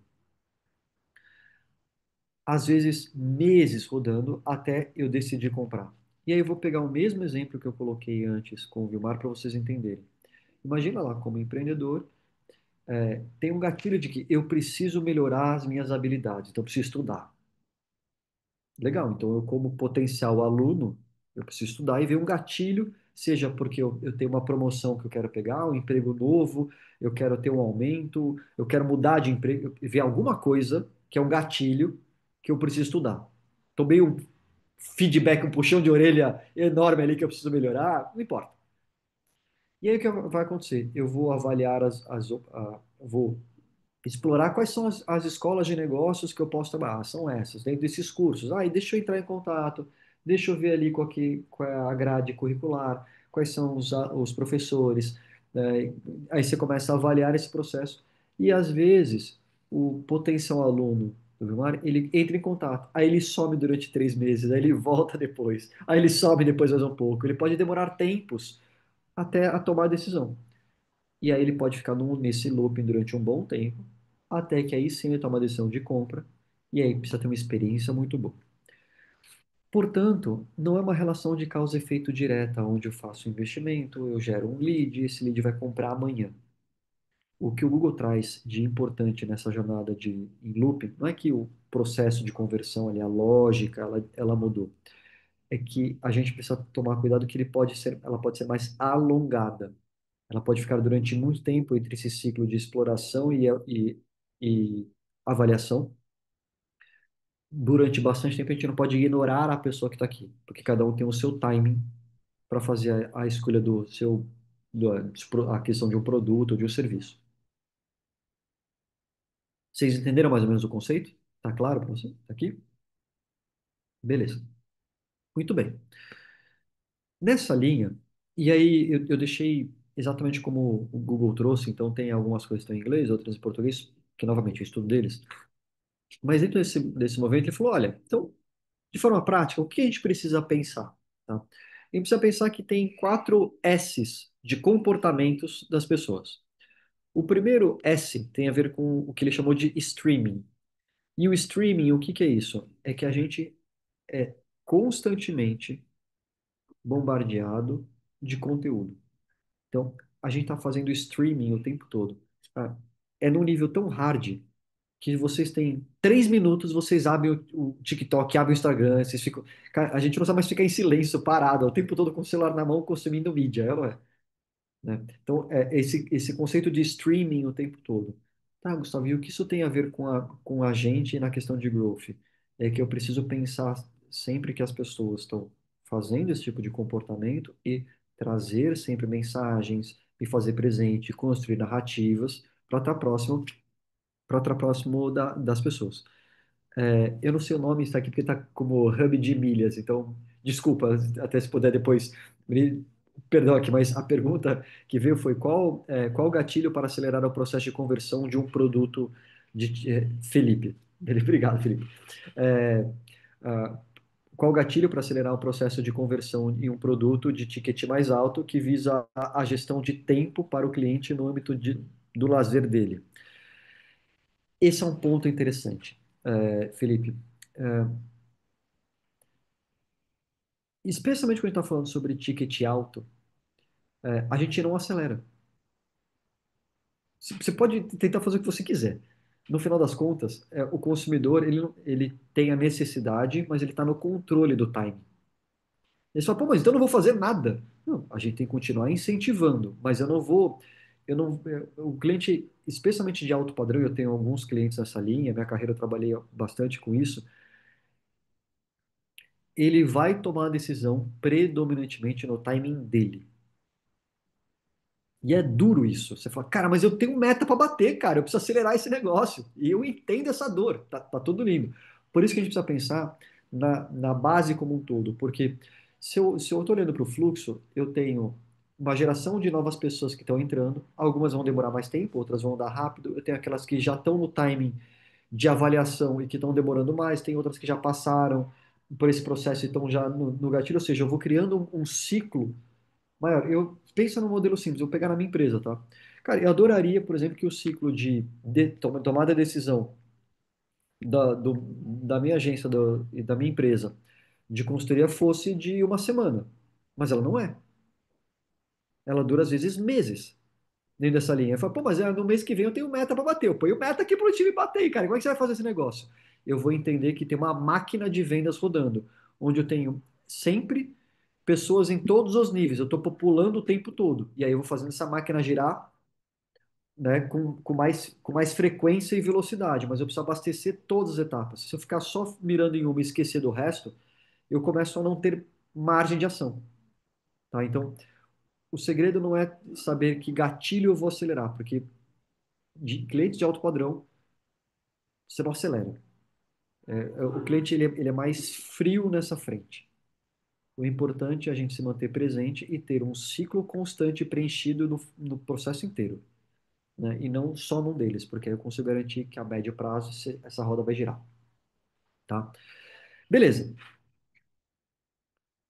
Às vezes meses rodando até eu decidir comprar. E aí eu vou pegar o mesmo exemplo que eu coloquei antes com o Vilmar para vocês entenderem. Imagina lá, como empreendedor, tem um gatilho de que eu preciso melhorar as minhas habilidades, então eu preciso estudar. Legal, então eu, como potencial aluno, eu preciso estudar e ver um gatilho, seja porque eu tenho uma promoção que eu quero pegar, um emprego novo, eu quero ter um aumento, eu quero mudar de emprego, ver alguma coisa que é um gatilho que eu preciso estudar. Tomei um feedback, um puxão de orelha enorme ali que eu preciso melhorar, não importa. E aí o que vai acontecer? Eu vou avaliar vou explorar quais são as escolas de negócios que eu posso trabalhar. Ah, são essas, dentro desses cursos. Ah, e deixa eu entrar em contato, deixa eu ver ali qual é a grade curricular, quais são os professores. Né? Aí você começa a avaliar esse processo. E às vezes, o potencial aluno do Vilmar, ele entra em contato, aí ele some durante 3 meses, aí ele volta depois, aí ele sobe depois mais um pouco. Ele pode demorar tempos até a tomar a decisão. E aí ele pode ficar nesse looping durante um bom tempo, até que aí sim ele toma a decisão de compra, e aí precisa ter uma experiência muito boa. Portanto, não é uma relação de causa e efeito direta, onde eu faço um investimento, eu gero um lead, esse lead vai comprar amanhã. O que o Google traz de importante nessa jornada em looping, não é que o processo de conversão ali, a lógica, ela mudou. É que a gente precisa tomar cuidado que ela pode ser mais alongada. Ela pode ficar durante muito tempo entre esse ciclo de exploração e avaliação. Durante bastante tempo, a gente não pode ignorar a pessoa que está aqui, porque cada um tem o seu timing para fazer a escolha a questão de um produto ou de um serviço. Vocês entenderam mais ou menos o conceito? Tá claro para você? Tá aqui? Beleza. Muito bem. Nessa linha, e aí eu deixei exatamente como o Google trouxe, então tem algumas coisas que estão em inglês, outras em português, que novamente eu estudo deles. Mas dentro desse movimento, ele falou: olha, então, de forma prática, o que a gente precisa pensar? Tá? A gente precisa pensar que tem 4 S's de comportamentos das pessoas. O primeiro S tem a ver com o que ele chamou de streaming. E o streaming, o que que é isso? É que a gente é constantemente bombardeado de conteúdo. Então, a gente está fazendo streaming o tempo todo. Ah, é num nível tão hard que vocês têm 3 minutos, vocês abrem o TikTok, abrem o Instagram, vocês ficam. Cara, a gente não sabe mais ficar em silêncio, parado, o tempo todo com o celular na mão, consumindo mídia, não é? Né? Então, esse conceito de streaming o tempo todo. Tá, Gustavo, e o que isso tem a ver com a gente na questão de growth? É que eu preciso pensar sempre que as pessoas estão fazendo esse tipo de comportamento e trazer sempre mensagens, me fazer presente, construir narrativas para estar próximo das pessoas. Eu não sei o nome, está aqui porque está como hub de milhas, então, desculpa, até se puder depois, perdão aqui, mas a pergunta que veio foi qual o gatilho para acelerar o processo de conversão de um produto de Felipe. Obrigado, Felipe. É, ah, qual o gatilho para acelerar o processo de conversão em um produto de ticket mais alto que visa a gestão de tempo para o cliente no âmbito do lazer dele? Esse é um ponto interessante, Felipe. É, especialmente quando a gente está falando sobre ticket alto, a gente não acelera. Você pode tentar fazer o que você quiser. No final das contas, o consumidor ele tem a necessidade, mas ele está no controle do time. Ele fala, pô, mas então eu não vou fazer nada. Não, a gente tem que continuar incentivando, mas eu não vou. Eu não, o cliente, especialmente de alto padrão, eu tenho alguns clientes nessa linha, minha carreira eu trabalhei bastante com isso. Ele vai tomar a decisão predominantemente no timing dele. E é duro isso. Você fala, cara, mas eu tenho meta para bater, cara. Eu preciso acelerar esse negócio. E eu entendo essa dor. Tá tudo lindo. Por isso que a gente precisa pensar na base como um todo. Porque se eu estou olhando para o fluxo, eu tenho uma geração de novas pessoas que estão entrando. Algumas vão demorar mais tempo, outras vão andar rápido. Eu tenho aquelas que já estão no timing de avaliação e que estão demorando mais. Tem outras que já passaram por esse processo e estão já no gatilho. Ou seja, eu vou criando um ciclo maior. Eu penso no modelo simples, eu vou pegar na minha empresa, tá? Cara, eu adoraria, por exemplo, que o ciclo de tomada de decisão da minha agência e da minha empresa de consultoria fosse de uma semana. Mas ela não é. Ela dura, às vezes, meses dentro dessa linha. Eu falo, pô, mas no mês que vem eu tenho meta para bater. Eu ponho meta aqui pro time bater, cara. Como é que você vai fazer esse negócio? Eu vou entender que tem uma máquina de vendas rodando, onde eu tenho sempre pessoas em todos os níveis. Eu estou populando o tempo todo. E aí eu vou fazendo essa máquina girar, né, com mais frequência e velocidade. Mas eu preciso abastecer todas as etapas. Se eu ficar só mirando em uma e esquecer do resto, eu começo a não ter margem de ação. Tá? Então, o segredo não é saber que gatilho eu vou acelerar, porque de clientes de alto padrão, você não acelera. O cliente ele é mais frio nessa frente. O importante é a gente se manter presente e ter um ciclo constante preenchido no processo inteiro, né? E não só num deles, porque aí eu consigo garantir que a médio prazo essa roda vai girar, tá? Beleza.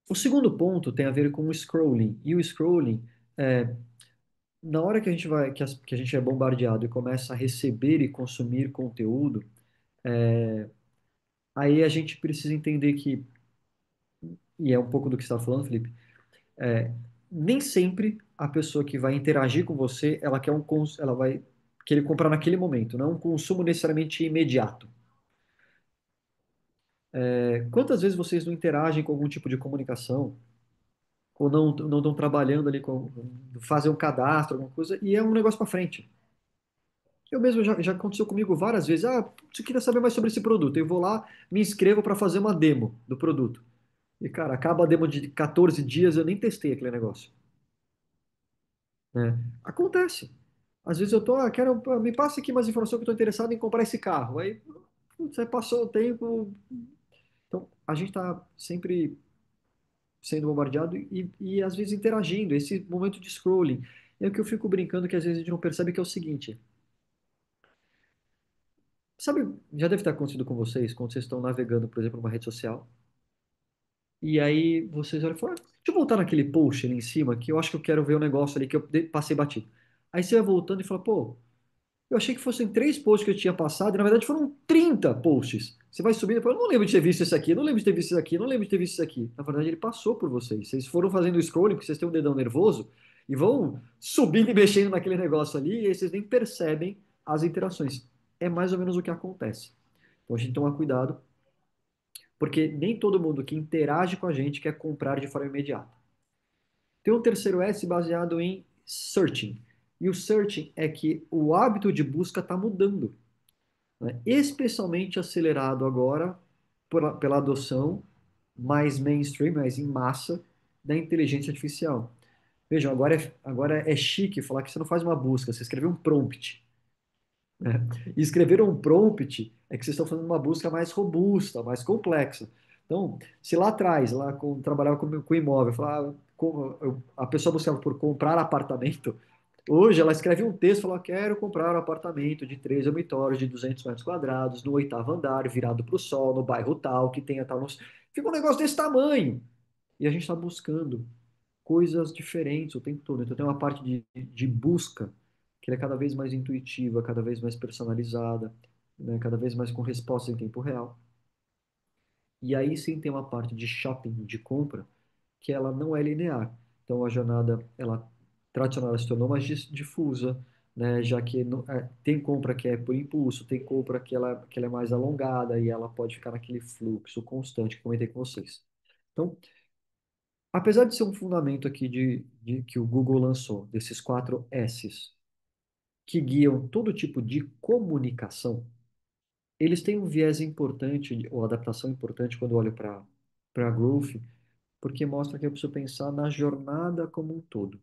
O segundo ponto tem a ver com o scrolling. E o scrolling, é, na hora que a gente vai, que a gente é bombardeado e começa a receber e consumir conteúdo, aí a gente precisa entender que, e é um pouco do que você está falando, Felipe, é, nem sempre a pessoa que vai interagir com você, ela vai querer comprar naquele momento, não é um consumo necessariamente imediato. Quantas vezes vocês não interagem com algum tipo de comunicação, ou não estão trabalhando ali fazer um cadastro, alguma coisa, e é um negócio para frente. Eu mesmo já aconteceu comigo várias vezes. Ah, você queria saber mais sobre esse produto? Eu vou lá, me inscrevo para fazer uma demo do produto. E, cara, acaba a demo de 14 dias, eu nem testei aquele negócio, né? Acontece. Às vezes eu tô, me passa aqui mais informação que eu estou interessado em comprar esse carro. Aí, putz, aí passou o tempo. Então, a gente está sempre sendo bombardeado e às vezes interagindo, esse momento de scrolling. É o que eu fico brincando que às vezes a gente não percebe que é o seguinte. Sabe, já deve ter acontecido com vocês, quando vocês estão navegando, por exemplo, numa rede social, e aí vocês olham e falam, deixa eu voltar naquele post ali em cima, que eu acho que eu quero ver o negócio ali que eu passei batido. Aí você vai voltando e fala, pô, eu achei que fossem 3 posts que eu tinha passado, e na verdade foram 30 posts. Você vai subindo e fala, eu não lembro de ter visto isso aqui, eu não lembro de ter visto isso aqui, eu não lembro de ter visto isso aqui. Na verdade, ele passou por vocês. Vocês foram fazendo scrolling, porque vocês têm um dedão nervoso, e vão subindo e mexendo naquele negócio ali, e aí vocês nem percebem as interações. É mais ou menos o que acontece. Então a gente toma cuidado, porque nem todo mundo que interage com a gente quer comprar de forma imediata. Tem um terceiro S baseado em searching. E o searching é que o hábito de busca está mudando, né? Especialmente acelerado agora pela adoção mais mainstream, mais em massa, da inteligência artificial. Vejam, agora é chique falar que você não faz uma busca, você escreveu um prompt, né? E escrever um prompt é que vocês estão fazendo uma busca mais robusta, mais complexa. Então, se lá atrás, trabalhava com imóvel, falava, a pessoa buscava por comprar apartamento, hoje ela escreve um texto, fala, quero comprar um apartamento de 3 dormitórios, de 200 metros quadrados, no oitavo andar, virado para o sol, no bairro tal, que tenha tal... Fica um negócio desse tamanho. E a gente está buscando coisas diferentes o tempo todo. Então tem uma parte de busca que é cada vez mais intuitiva, cada vez mais personalizada, né? Cada vez mais com respostas em tempo real. E aí sim tem uma parte de shopping, de compra, que ela não é linear. Então, a jornada, ela tradicional, ela se tornou mais difusa, né? Já que tem compra que é por impulso, tem compra que ela é mais alongada e ela pode ficar naquele fluxo constante que eu comentei com vocês. Então, apesar de ser um fundamento aqui que o Google lançou, desses 4 S's, que guiam todo tipo de comunicação, eles têm um viés importante, ou adaptação importante quando eu olho para Growth, porque mostra que eu preciso pensar na jornada como um todo,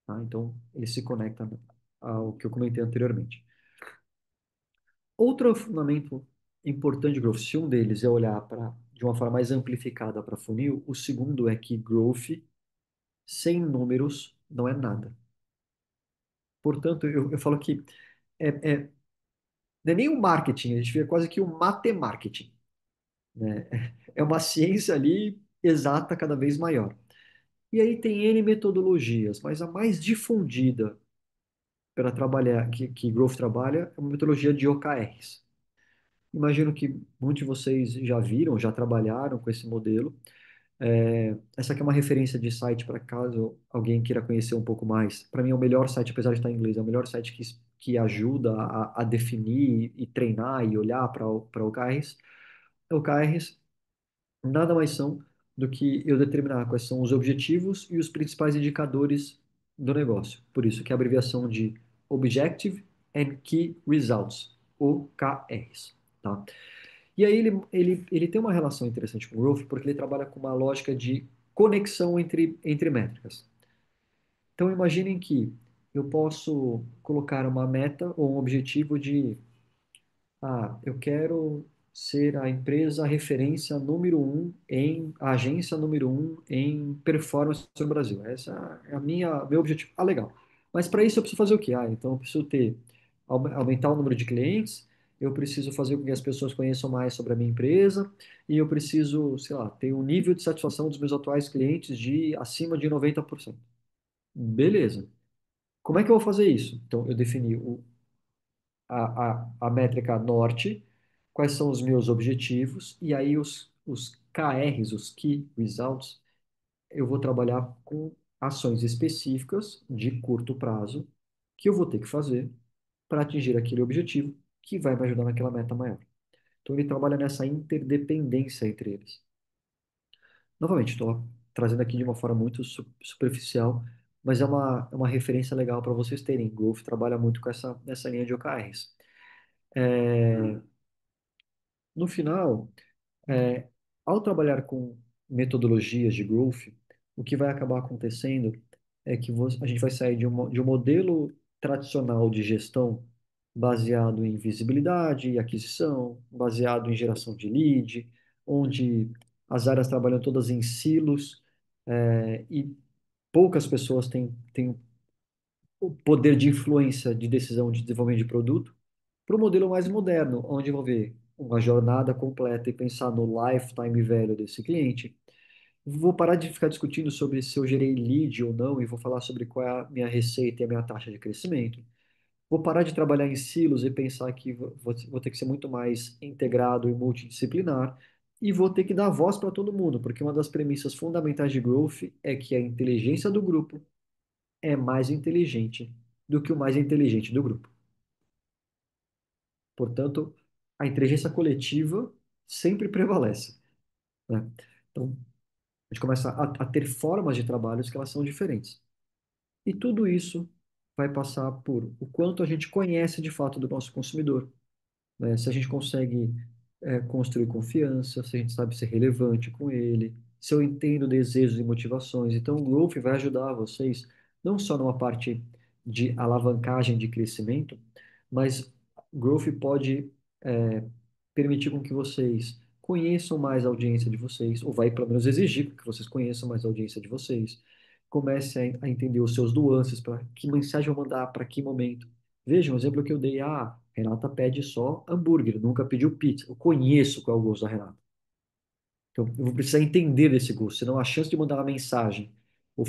tá? Então, ele se conecta ao que eu comentei anteriormente. Outro fundamento importante de Growth, se um deles é olhar de uma forma mais amplificada para funil, o segundo é que Growth, sem números, não é nada. Portanto, eu falo que é, é, não é nem o marketing, a gente vê quase que o matemarketing, né? É uma ciência ali exata cada vez maior. E aí tem N metodologias, mas a mais difundida para trabalhar, que Growth trabalha, é uma metodologia de OKRs. Imagino que muitos de vocês já viram, já trabalharam com esse modelo. Essa aqui é uma referência de site para caso alguém queira conhecer um pouco mais. Para mim é o melhor site, apesar de estar em inglês, é o melhor site que ajuda a definir e treinar e olhar para OKRs. OKRs nada mais são do que eu determinar quais são os objetivos e os principais indicadores do negócio. Por isso que é a abreviação de Objective and Key Results, OKRs, tá? E aí ele tem uma relação interessante com o Growth, porque ele trabalha com uma lógica de conexão entre métricas. Então imaginem que eu posso colocar uma meta ou um objetivo de eu quero ser a empresa referência número um a agência número um em performance no Brasil. Essa é meu objetivo. Ah, legal. Mas para isso eu preciso fazer o quê? Então eu preciso aumentar o número de clientes, eu preciso fazer com que as pessoas conheçam mais sobre a minha empresa e eu preciso, sei lá, ter um nível de satisfação dos meus atuais clientes de acima de 90%. Beleza. Como é que eu vou fazer isso? Então eu defini a métrica norte, quais são os meus objetivos, e aí os KRs, os Key Results, eu vou trabalhar com ações específicas de curto prazo que eu vou ter que fazer para atingir aquele objetivo que vai me ajudar naquela meta maior. Então ele trabalha nessa interdependência entre eles. Novamente, estou trazendo aqui de uma forma muito superficial, mas é uma referência legal para vocês terem. Growth trabalha muito com essa linha de OKRs. No final, É, ao trabalhar com metodologias de growth, o que vai acabar acontecendo é que a gente vai sair de um modelo tradicional de gestão baseado em visibilidade e aquisição, baseado em geração de lead, onde as áreas trabalham todas em silos, e poucas pessoas têm o poder de influência de decisão de desenvolvimento de produto, para o modelo mais moderno, onde envolver uma jornada completa e pensar no lifetime value desse cliente. Vou parar de ficar discutindo sobre se eu gerei lead ou não e vou falar sobre qual é a minha receita e a minha taxa de crescimento. Vou parar de trabalhar em silos e pensar que vou ter que ser muito mais integrado e multidisciplinar e vou ter que dar voz para todo mundo, porque uma das premissas fundamentais de growth é que a inteligência do grupo é mais inteligente do que o mais inteligente do grupo. Portanto, a inteligência coletiva sempre prevalece, né? Então, a gente começa a ter formas de trabalhos que elas são diferentes. E tudo isso vai passar por o quanto a gente conhece de fato do nosso consumidor, né? Se a gente consegue construir confiança, se a gente sabe ser relevante com ele, se eu entendo desejos e motivações. Então, o Growth vai ajudar vocês não só numa parte de alavancagem de crescimento, mas Growth pode é, permitir com que vocês conheçam mais a audiência de vocês, ou vai pelo menos exigir que vocês conheçam mais a audiência de vocês, comece a entender os seus nuances, para que mensagem eu mandar, para que momento. Veja, um exemplo que eu dei, Renata pede só hambúrguer, nunca pediu pizza. Eu conheço qual é o gosto da Renata. Então, eu vou precisar entender desse gosto, senão a chance de mandar uma mensagem ou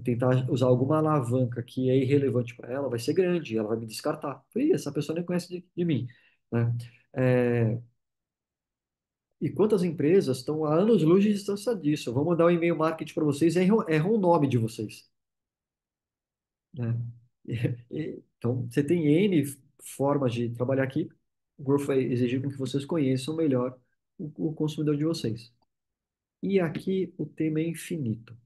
tentar usar alguma alavanca que é irrelevante para ela vai ser grande, ela vai me descartar. Ih, essa pessoa nem conhece de mim, né? É, E quantas empresas estão há anos-luz de distância disso? Eu vou mandar um e-mail marketing para vocês e erram o nome de vocês, né? Então, você tem N formas de trabalhar aqui. O Growth vai exigir que vocês conheçam melhor o consumidor de vocês. E aqui o tema é infinito,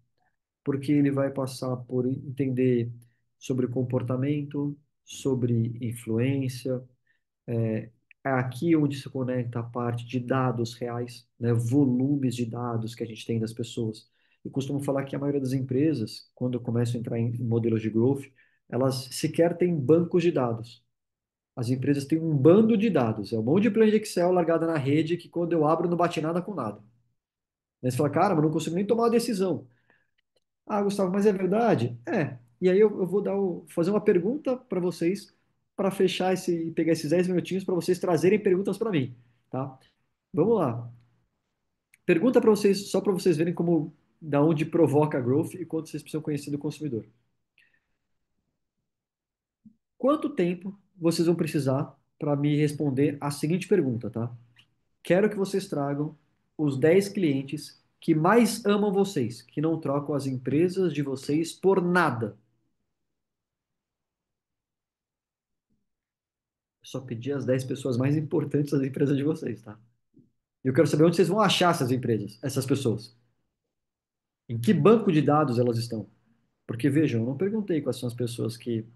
porque ele vai passar por entender sobre comportamento, sobre influência. É aqui onde se conecta a parte de dados reais, né, volumes de dados que a gente tem das pessoas. Eu costumo falar que a maioria das empresas, quando começam a entrar em modelos de growth, elas sequer têm bancos de dados. As empresas têm um bando de dados. É um monte de planilha de Excel largada na rede que quando eu abro não bate nada com nada. Aí você fala, cara, mas não consigo nem tomar uma decisão. Ah, Gustavo, mas é verdade? É. E aí eu vou fazer uma pergunta para vocês para fechar esse, pegar esses 10 minutinhos para vocês trazerem perguntas para mim, tá? Vamos lá. Pergunta para vocês, só para vocês verem como, da onde provoca a growth e quanto vocês precisam conhecer do consumidor. Quanto tempo vocês vão precisar para me responder a seguinte pergunta, tá? Quero que vocês tragam os 10 clientes que mais amam vocês, que não trocam as empresas de vocês por nada. Eu só pedi as 10 pessoas mais importantes das empresas de vocês, tá? Eu quero saber onde vocês vão achar essas empresas, essas pessoas. Em que banco de dados elas estão? Porque, vejam, eu não perguntei quais são as pessoas que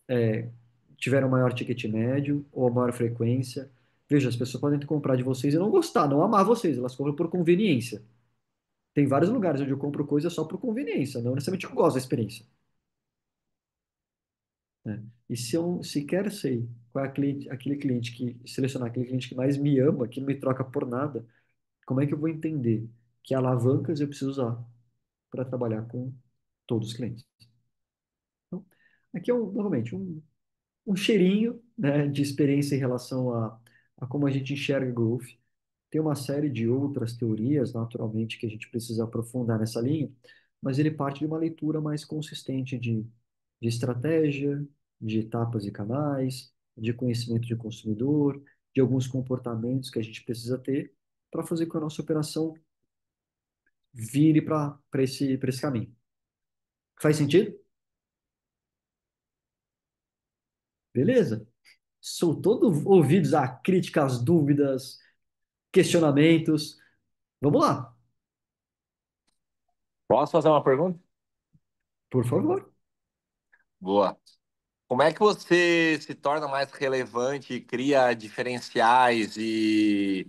é, tiveram maior ticket médio ou maior frequência. Veja, as pessoas podem comprar de vocês e não gostar, não amar vocês, elas compram por conveniência. Tem vários lugares onde eu compro coisa só por conveniência, não necessariamente eu gosto da experiência, né? E se eu sequer sei qual é aquele cliente que, selecionar aquele cliente que mais me ama, que não me troca por nada, como é que eu vou entender que alavancas eu preciso usar para trabalhar com todos os clientes? Então, aqui é novamente um cheirinho, né, de experiência em relação a como a gente enxerga growth. Tem uma série de outras teorias, naturalmente, que a gente precisa aprofundar nessa linha, mas ele parte de uma leitura mais consistente de estratégia, de etapas e canais, de conhecimento de consumidor, de alguns comportamentos que a gente precisa ter para fazer com que a nossa operação vire para esse caminho. Faz sentido? Beleza? Sou todo ouvidos a críticas, dúvidas, questionamentos. Vamos lá, Posso fazer uma pergunta? por favor. Boa. Como é que você se torna mais relevante, e cria diferenciais que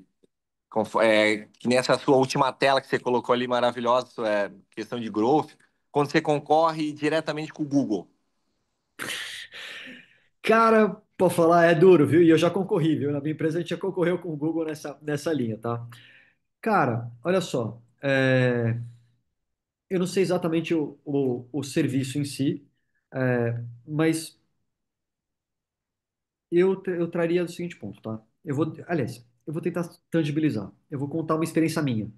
nessa sua última tela que você colocou ali maravilhosa, questão de growth, quando você concorre diretamente com o Google? Cara, pra falar, é duro, viu? E eu já concorri, viu? Na minha empresa a gente já concorreu com o Google nessa linha, tá? Cara, olha só. Eu não sei exatamente o serviço em si, mas eu traria o seguinte ponto, tá? Aliás, eu vou tentar tangibilizar. Eu vou contar uma experiência minha,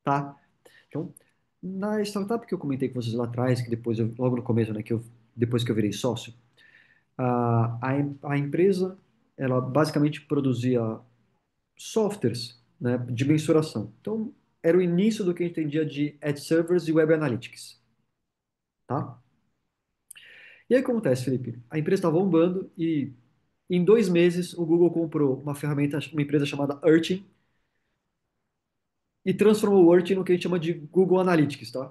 tá? Então, na startup que eu comentei com vocês lá atrás, que depois, logo no começo, né, depois que eu virei sócio, a empresa, ela basicamente produzia softwares, né, de mensuração. Então, era o início do que a gente entendia de Ad Servers e Web Analytics, tá? E aí o que acontece, Felipe? A empresa estava bombando e em 2 meses o Google comprou uma ferramenta, uma empresa chamada Urchin e transformou o Urchin no que a gente chama de Google Analytics, tá?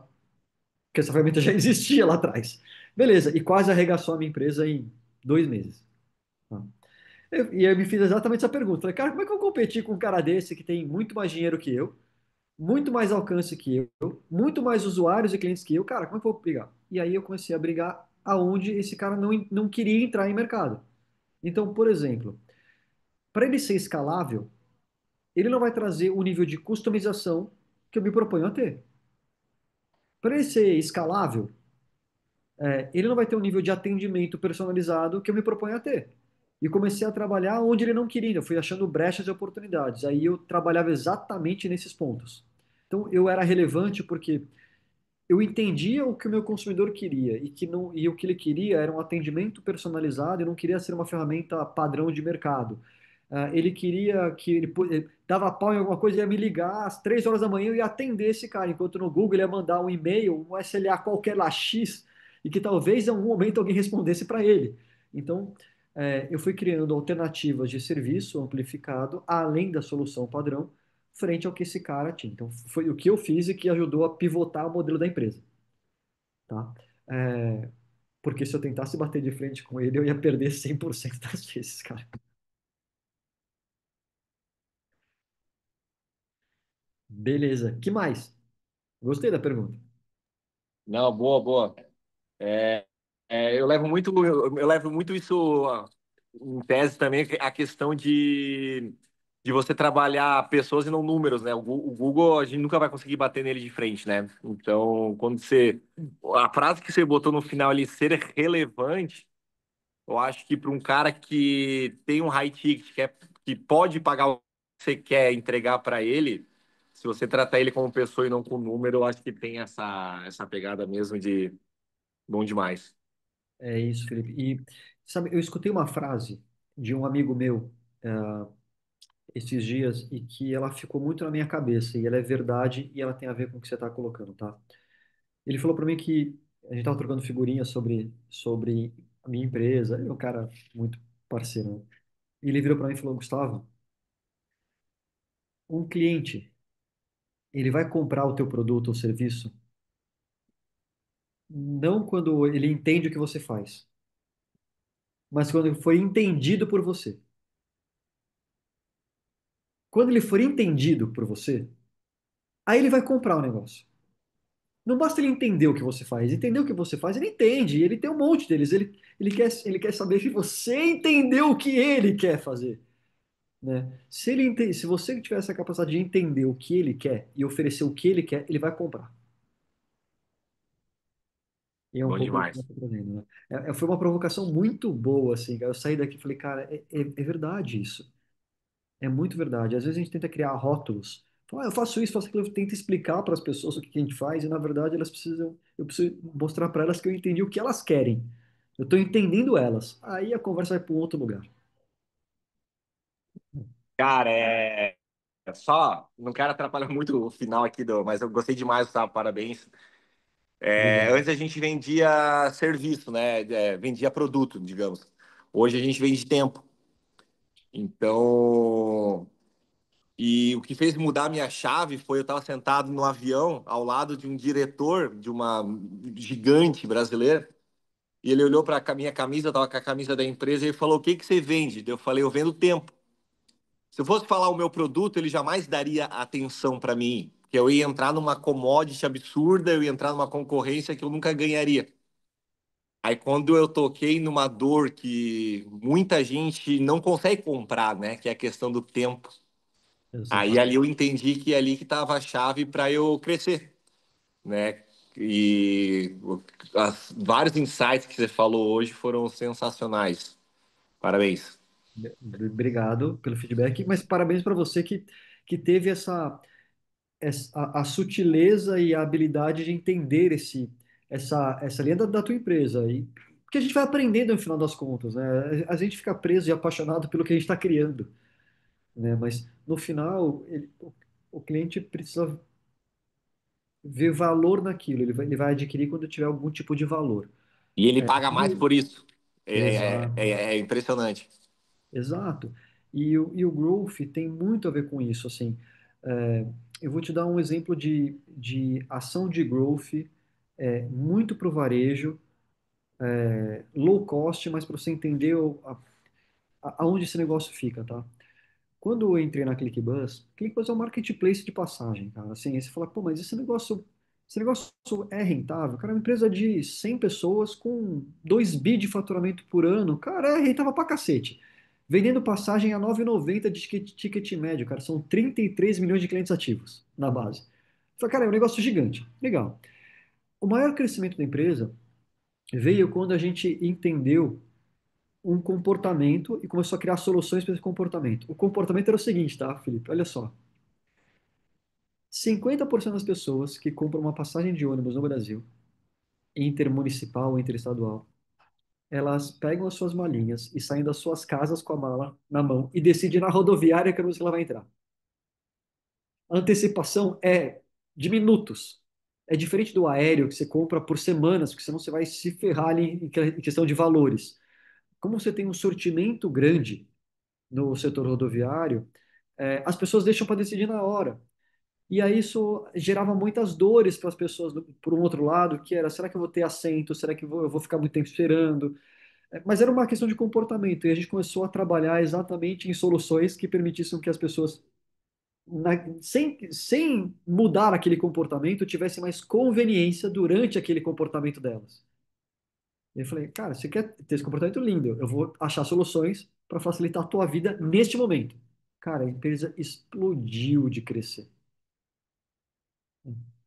Porque essa ferramenta já existia lá atrás. Beleza, e quase arregaçou a minha empresa em 2 meses. Tá? E aí eu me fiz exatamente essa pergunta. Falei, cara, como é que eu competi com um cara desse que tem muito mais dinheiro que eu, muito mais alcance que eu, muito mais usuários e clientes que eu, cara, como é que eu vou brigar? E aí eu comecei a brigar aonde esse cara não queria entrar em mercado. Então, por exemplo, para ele ser escalável, ele não vai trazer o nível de customização que eu me proponho a ter. Para ele ser escalável, ele não vai ter um nível de atendimento personalizado que eu me proponho a ter. E comecei a trabalhar onde ele não queria, eu fui achando brechas e oportunidades. Aí eu trabalhava exatamente nesses pontos. Então eu era relevante porque eu entendia o que o meu consumidor queria e que não e o que ele queria era um atendimento personalizado e não queria ser uma ferramenta padrão de mercado. Ele queria que ele dava pau em alguma coisa, ia me ligar às 3 horas da manhã, eu ia atender esse cara, enquanto no Google ele ia mandar um e-mail, um SLA qualquer lá X, e que talvez em algum momento alguém respondesse para ele. Então, eu fui criando alternativas de serviço amplificado, além da solução padrão, frente ao que esse cara tinha. Então, foi o que eu fiz e que ajudou a pivotar o modelo da empresa, tá? É, porque se eu tentasse bater de frente com ele, eu ia perder 100% das vezes, cara. Beleza. Que mais? Gostei da pergunta. Não, boa, boa. É, eu levo muito isso em tese também, a questão de você trabalhar pessoas e não números, né? O Google, a gente nunca vai conseguir bater nele de frente, né? Então, quando você. A frase que você botou no final ali, ser relevante, eu acho que para um cara que tem um high ticket, que pode pagar o que você quer entregar para ele, se você tratar ele como pessoa e não com número, eu acho que tem essa pegada mesmo de bom demais. É isso, Felipe. E, sabe, eu escutei uma frase de um amigo meu, esses dias e que ela ficou muito na minha cabeça e ela é verdade e ela tem a ver com o que você está colocando, tá? Ele falou para mim que a gente estava trocando figurinhas sobre a minha empresa, ele é um cara muito parceiro, né? E ele virou para mim e falou, Gustavo, um cliente, ele vai comprar o teu produto ou serviço não quando ele entende o que você faz, mas quando ele for entendido por você. Quando ele for entendido por você, aí ele vai comprar o negócio. Não basta ele entender o que você faz. Entender o que você faz, ele entende. Ele tem um monte deles. Ele quer saber se você entendeu o que ele quer fazer, né? Se você tiver essa capacidade de entender o que ele quer e oferecer o que ele quer, ele vai comprar. E é um Bom pouco isso que eu demais. estou trazendo, né? Foi uma provocação muito boa, assim, cara. Eu saí daqui e falei, cara, é verdade isso. É muito verdade. Às vezes a gente tenta criar rótulos. Fala, eu faço isso, faço aquilo, tenta explicar para as pessoas o que a gente faz, e na verdade eu preciso mostrar para elas que eu entendi o que elas querem. Eu estou entendendo elas. Aí a conversa vai para um outro lugar. Cara, só, não quero atrapalhar muito o final aqui, mas eu gostei demais, tá? Parabéns. Obrigado. Antes a gente vendia serviço, né? Vendia produto, digamos. Hoje a gente vende tempo. Então, e o que fez mudar a minha chave foi eu estar sentado no avião ao lado de um diretor de uma gigante brasileira. E ele olhou para a minha camisa, eu estava com a camisa da empresa, e ele falou: O que que você vende? Eu falei: Eu vendo tempo. Se eu fosse falar o meu produto, ele jamais daria atenção para mim, porque eu ia entrar numa commodity absurda, eu ia entrar numa concorrência que eu nunca ganharia. Aí quando eu toquei numa dor que muita gente não consegue comprar, né, que é a questão do tempo. Aí Exato. ali eu entendi que é ali que estava a chave para eu crescer, né? E vários insights que você falou hoje foram sensacionais. Parabéns. Obrigado pelo feedback, mas parabéns para você que teve a sutileza e a habilidade de entender essa linha da tua empresa. E, porque a gente vai aprendendo no final das contas, né? A gente fica preso e apaixonado pelo que a gente está criando, né? Mas no final, o cliente precisa ver valor naquilo, ele vai adquirir quando tiver algum tipo de valor. E ele É, paga mais por isso. exato, É impressionante. exato. E o growth tem muito a ver com isso, assim. É, eu vou te dar um exemplo de ação de growth, muito para o varejo, low cost, mas para você entender aonde esse negócio fica, tá? Quando eu entrei na ClickBus é um marketplace de passagem, cara. Assim, aí você fala, pô, mas esse negócio é rentável? Cara, é uma empresa de 100 pessoas com 2 bi de faturamento por ano. Cara, é rentável pra cacete. Vendendo passagem a 9,90 de ticket médio, cara. São 33 milhões de clientes ativos na base. Fala, cara, é um negócio gigante. Legal. O maior crescimento da empresa veio quando a gente entendeu um comportamento e começou a criar soluções para esse comportamento. O comportamento era o seguinte, tá, Felipe? Olha só. 50% das pessoas que compram uma passagem de ônibus no Brasil, intermunicipal ou interestadual, elas pegam as suas malinhas e saem das suas casas com a mala na mão e decidem na rodoviária que ônibus que ela vai entrar. A antecipação é de minutos. É diferente do aéreo que você compra por semanas, porque senão você vai se ferrar ali em questão de valores. Como você tem um sortimento grande no setor rodoviário, as pessoas deixam para decidir na hora. E aí isso gerava muitas dores para as pessoas, por um outro lado, que era, será que eu vou ter assento? Será que eu vou ficar muito tempo esperando? Mas era uma questão de comportamento, e a gente começou a trabalhar exatamente em soluções que permitissem que as pessoas, sem mudar aquele comportamento, tivessem mais conveniência durante aquele comportamento delas. E eu falei, cara, você quer ter esse comportamento lindo? Eu vou achar soluções para facilitar a tua vida neste momento. Cara, a empresa explodiu de crescer.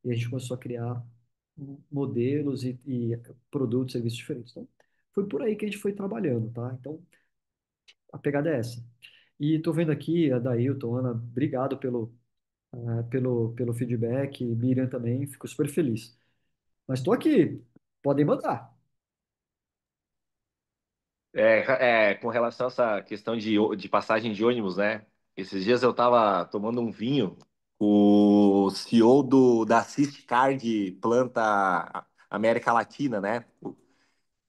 E a gente começou a criar modelos e produtos, serviços diferentes. Então, foi por aí que a gente foi trabalhando, tá? Então, a pegada é essa. E tô vendo aqui, a Dailton, Ana, obrigado pelo feedback, Miriam também, fico super feliz. Mas tô aqui, podem mandar. Com relação a essa questão de passagem de ônibus, né? Esses dias eu estava tomando um vinho com o CEO da Assist Card Planta América Latina, né?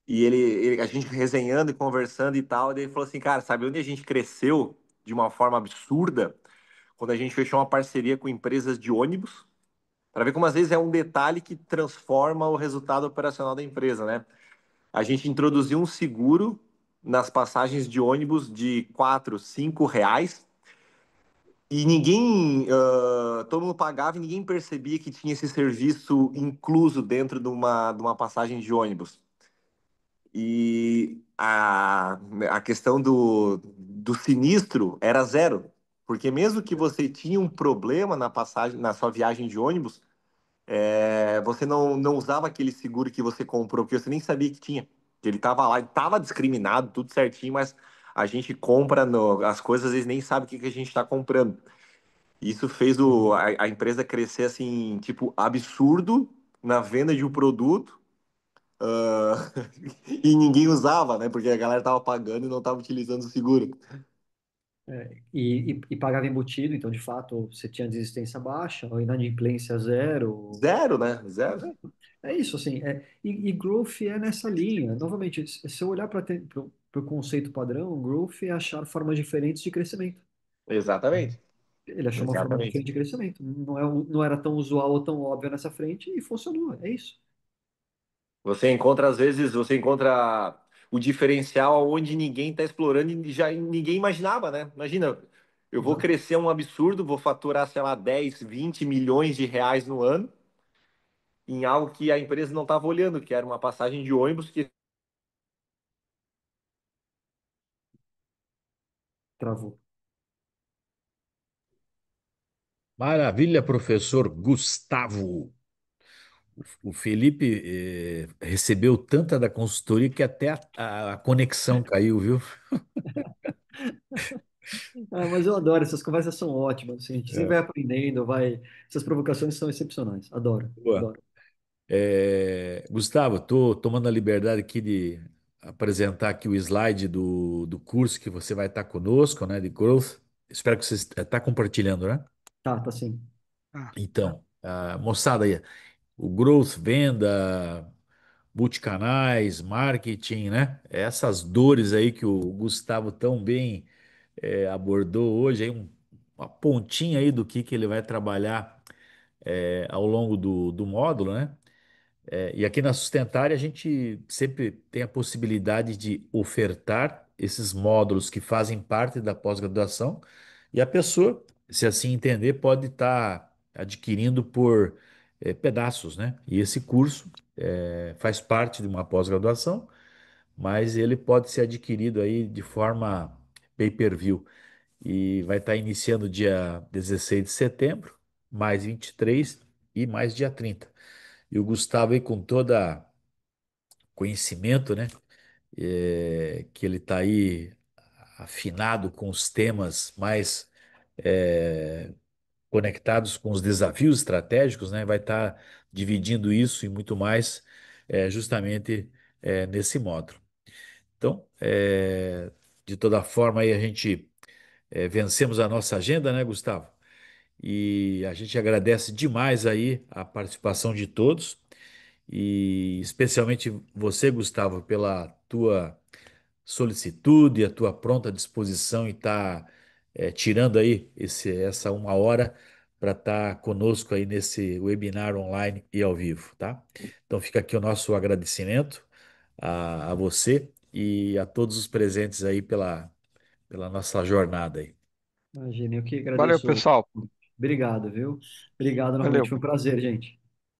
E a gente resenhando e conversando e tal, e ele falou assim, cara, sabe onde a gente cresceu de uma forma absurda? Quando a gente fechou uma parceria com empresas de ônibus, para ver como às vezes é um detalhe que transforma o resultado operacional da empresa, né? A gente introduziu um seguro nas passagens de ônibus de 4, 5 reais e ninguém, todo mundo pagava e ninguém percebia que tinha esse serviço incluso dentro de uma passagem de ônibus. E a questão do sinistro era zero, porque mesmo que você tinha um problema na passagem, na sua viagem de ônibus, você não usava aquele seguro que você comprou, porque você nem sabia que tinha. Que ele estava lá, ele estava discriminado, tudo certinho, mas a gente compra as coisas, às vezes nem sabe o que a gente está comprando. Isso fez a empresa crescer assim, tipo, absurdo na venda de um produto, ah, e ninguém usava, né? Porque a galera tava pagando e não tava utilizando o seguro. E pagava embutido, então, de fato, você tinha desistência baixa, ou inadimplência zero. Zero, né? Zero. É isso, assim, e growth é nessa linha. Novamente, se eu olhar para o conceito padrão, growth é achar formas diferentes de crescimento. Exatamente. Ele achou uma forma Exatamente. diferente de crescimento. Não era tão usual ou tão óbvio nessa frente e funcionou. É isso. Você encontra, às vezes, você encontra o diferencial onde ninguém está explorando e já ninguém imaginava, né? Imagina, eu vou Exato. crescer um absurdo, vou faturar, sei lá, 10, 20 milhões de reais no ano em algo que a empresa não estava olhando, que era uma passagem de ônibus que Travou. Maravilha, professor Gustavo. O Felipe recebeu tanta da consultoria que até a conexão caiu, viu? Ah, mas eu adoro, essas conversas são ótimas. Assim, a gente sempre É. vai aprendendo, vai. Essas provocações são excepcionais. Adoro, Boa. adoro. Gustavo, estou tomando a liberdade aqui de apresentar aqui o slide do curso que você vai estar conosco, né, de Growth. Espero que você está compartilhando, né? Tá sim. Então, moçada aí, o Growth, venda, multicanais, marketing, né? Essas dores aí que o Gustavo tão bem abordou hoje, aí uma pontinha aí do que ele vai trabalhar ao longo do módulo, né? E aqui na Sustentária a gente sempre tem a possibilidade de ofertar esses módulos que fazem parte da pós-graduação e a pessoa, se assim entender, pode estar adquirindo por pedaços, né? E esse curso faz parte de uma pós-graduação, mas ele pode ser adquirido aí de forma pay-per-view e vai estar iniciando dia 16 de setembro, mais 23 e mais dia 30. E o Gustavo aí com toda conhecimento, né? Que ele está aí afinado com os temas mais é, conectados com os desafios estratégicos, né? Vai estar dividindo isso e muito mais justamente nesse módulo. Então, de toda forma, aí a gente vencemos a nossa agenda, né, Gustavo? E a gente agradece demais aí a participação de todos e especialmente você, Gustavo, pela tua solicitude, a tua pronta disposição em estar tirando aí essa 1 hora para estar conosco aí nesse webinar online e ao vivo, tá? Então fica aqui o nosso agradecimento a você e a todos os presentes aí pela nossa jornada aí. Imagina, eu que Valeu, agradeço. pessoal. Obrigado, viu? Obrigado novamente, Valeu. foi um prazer, gente.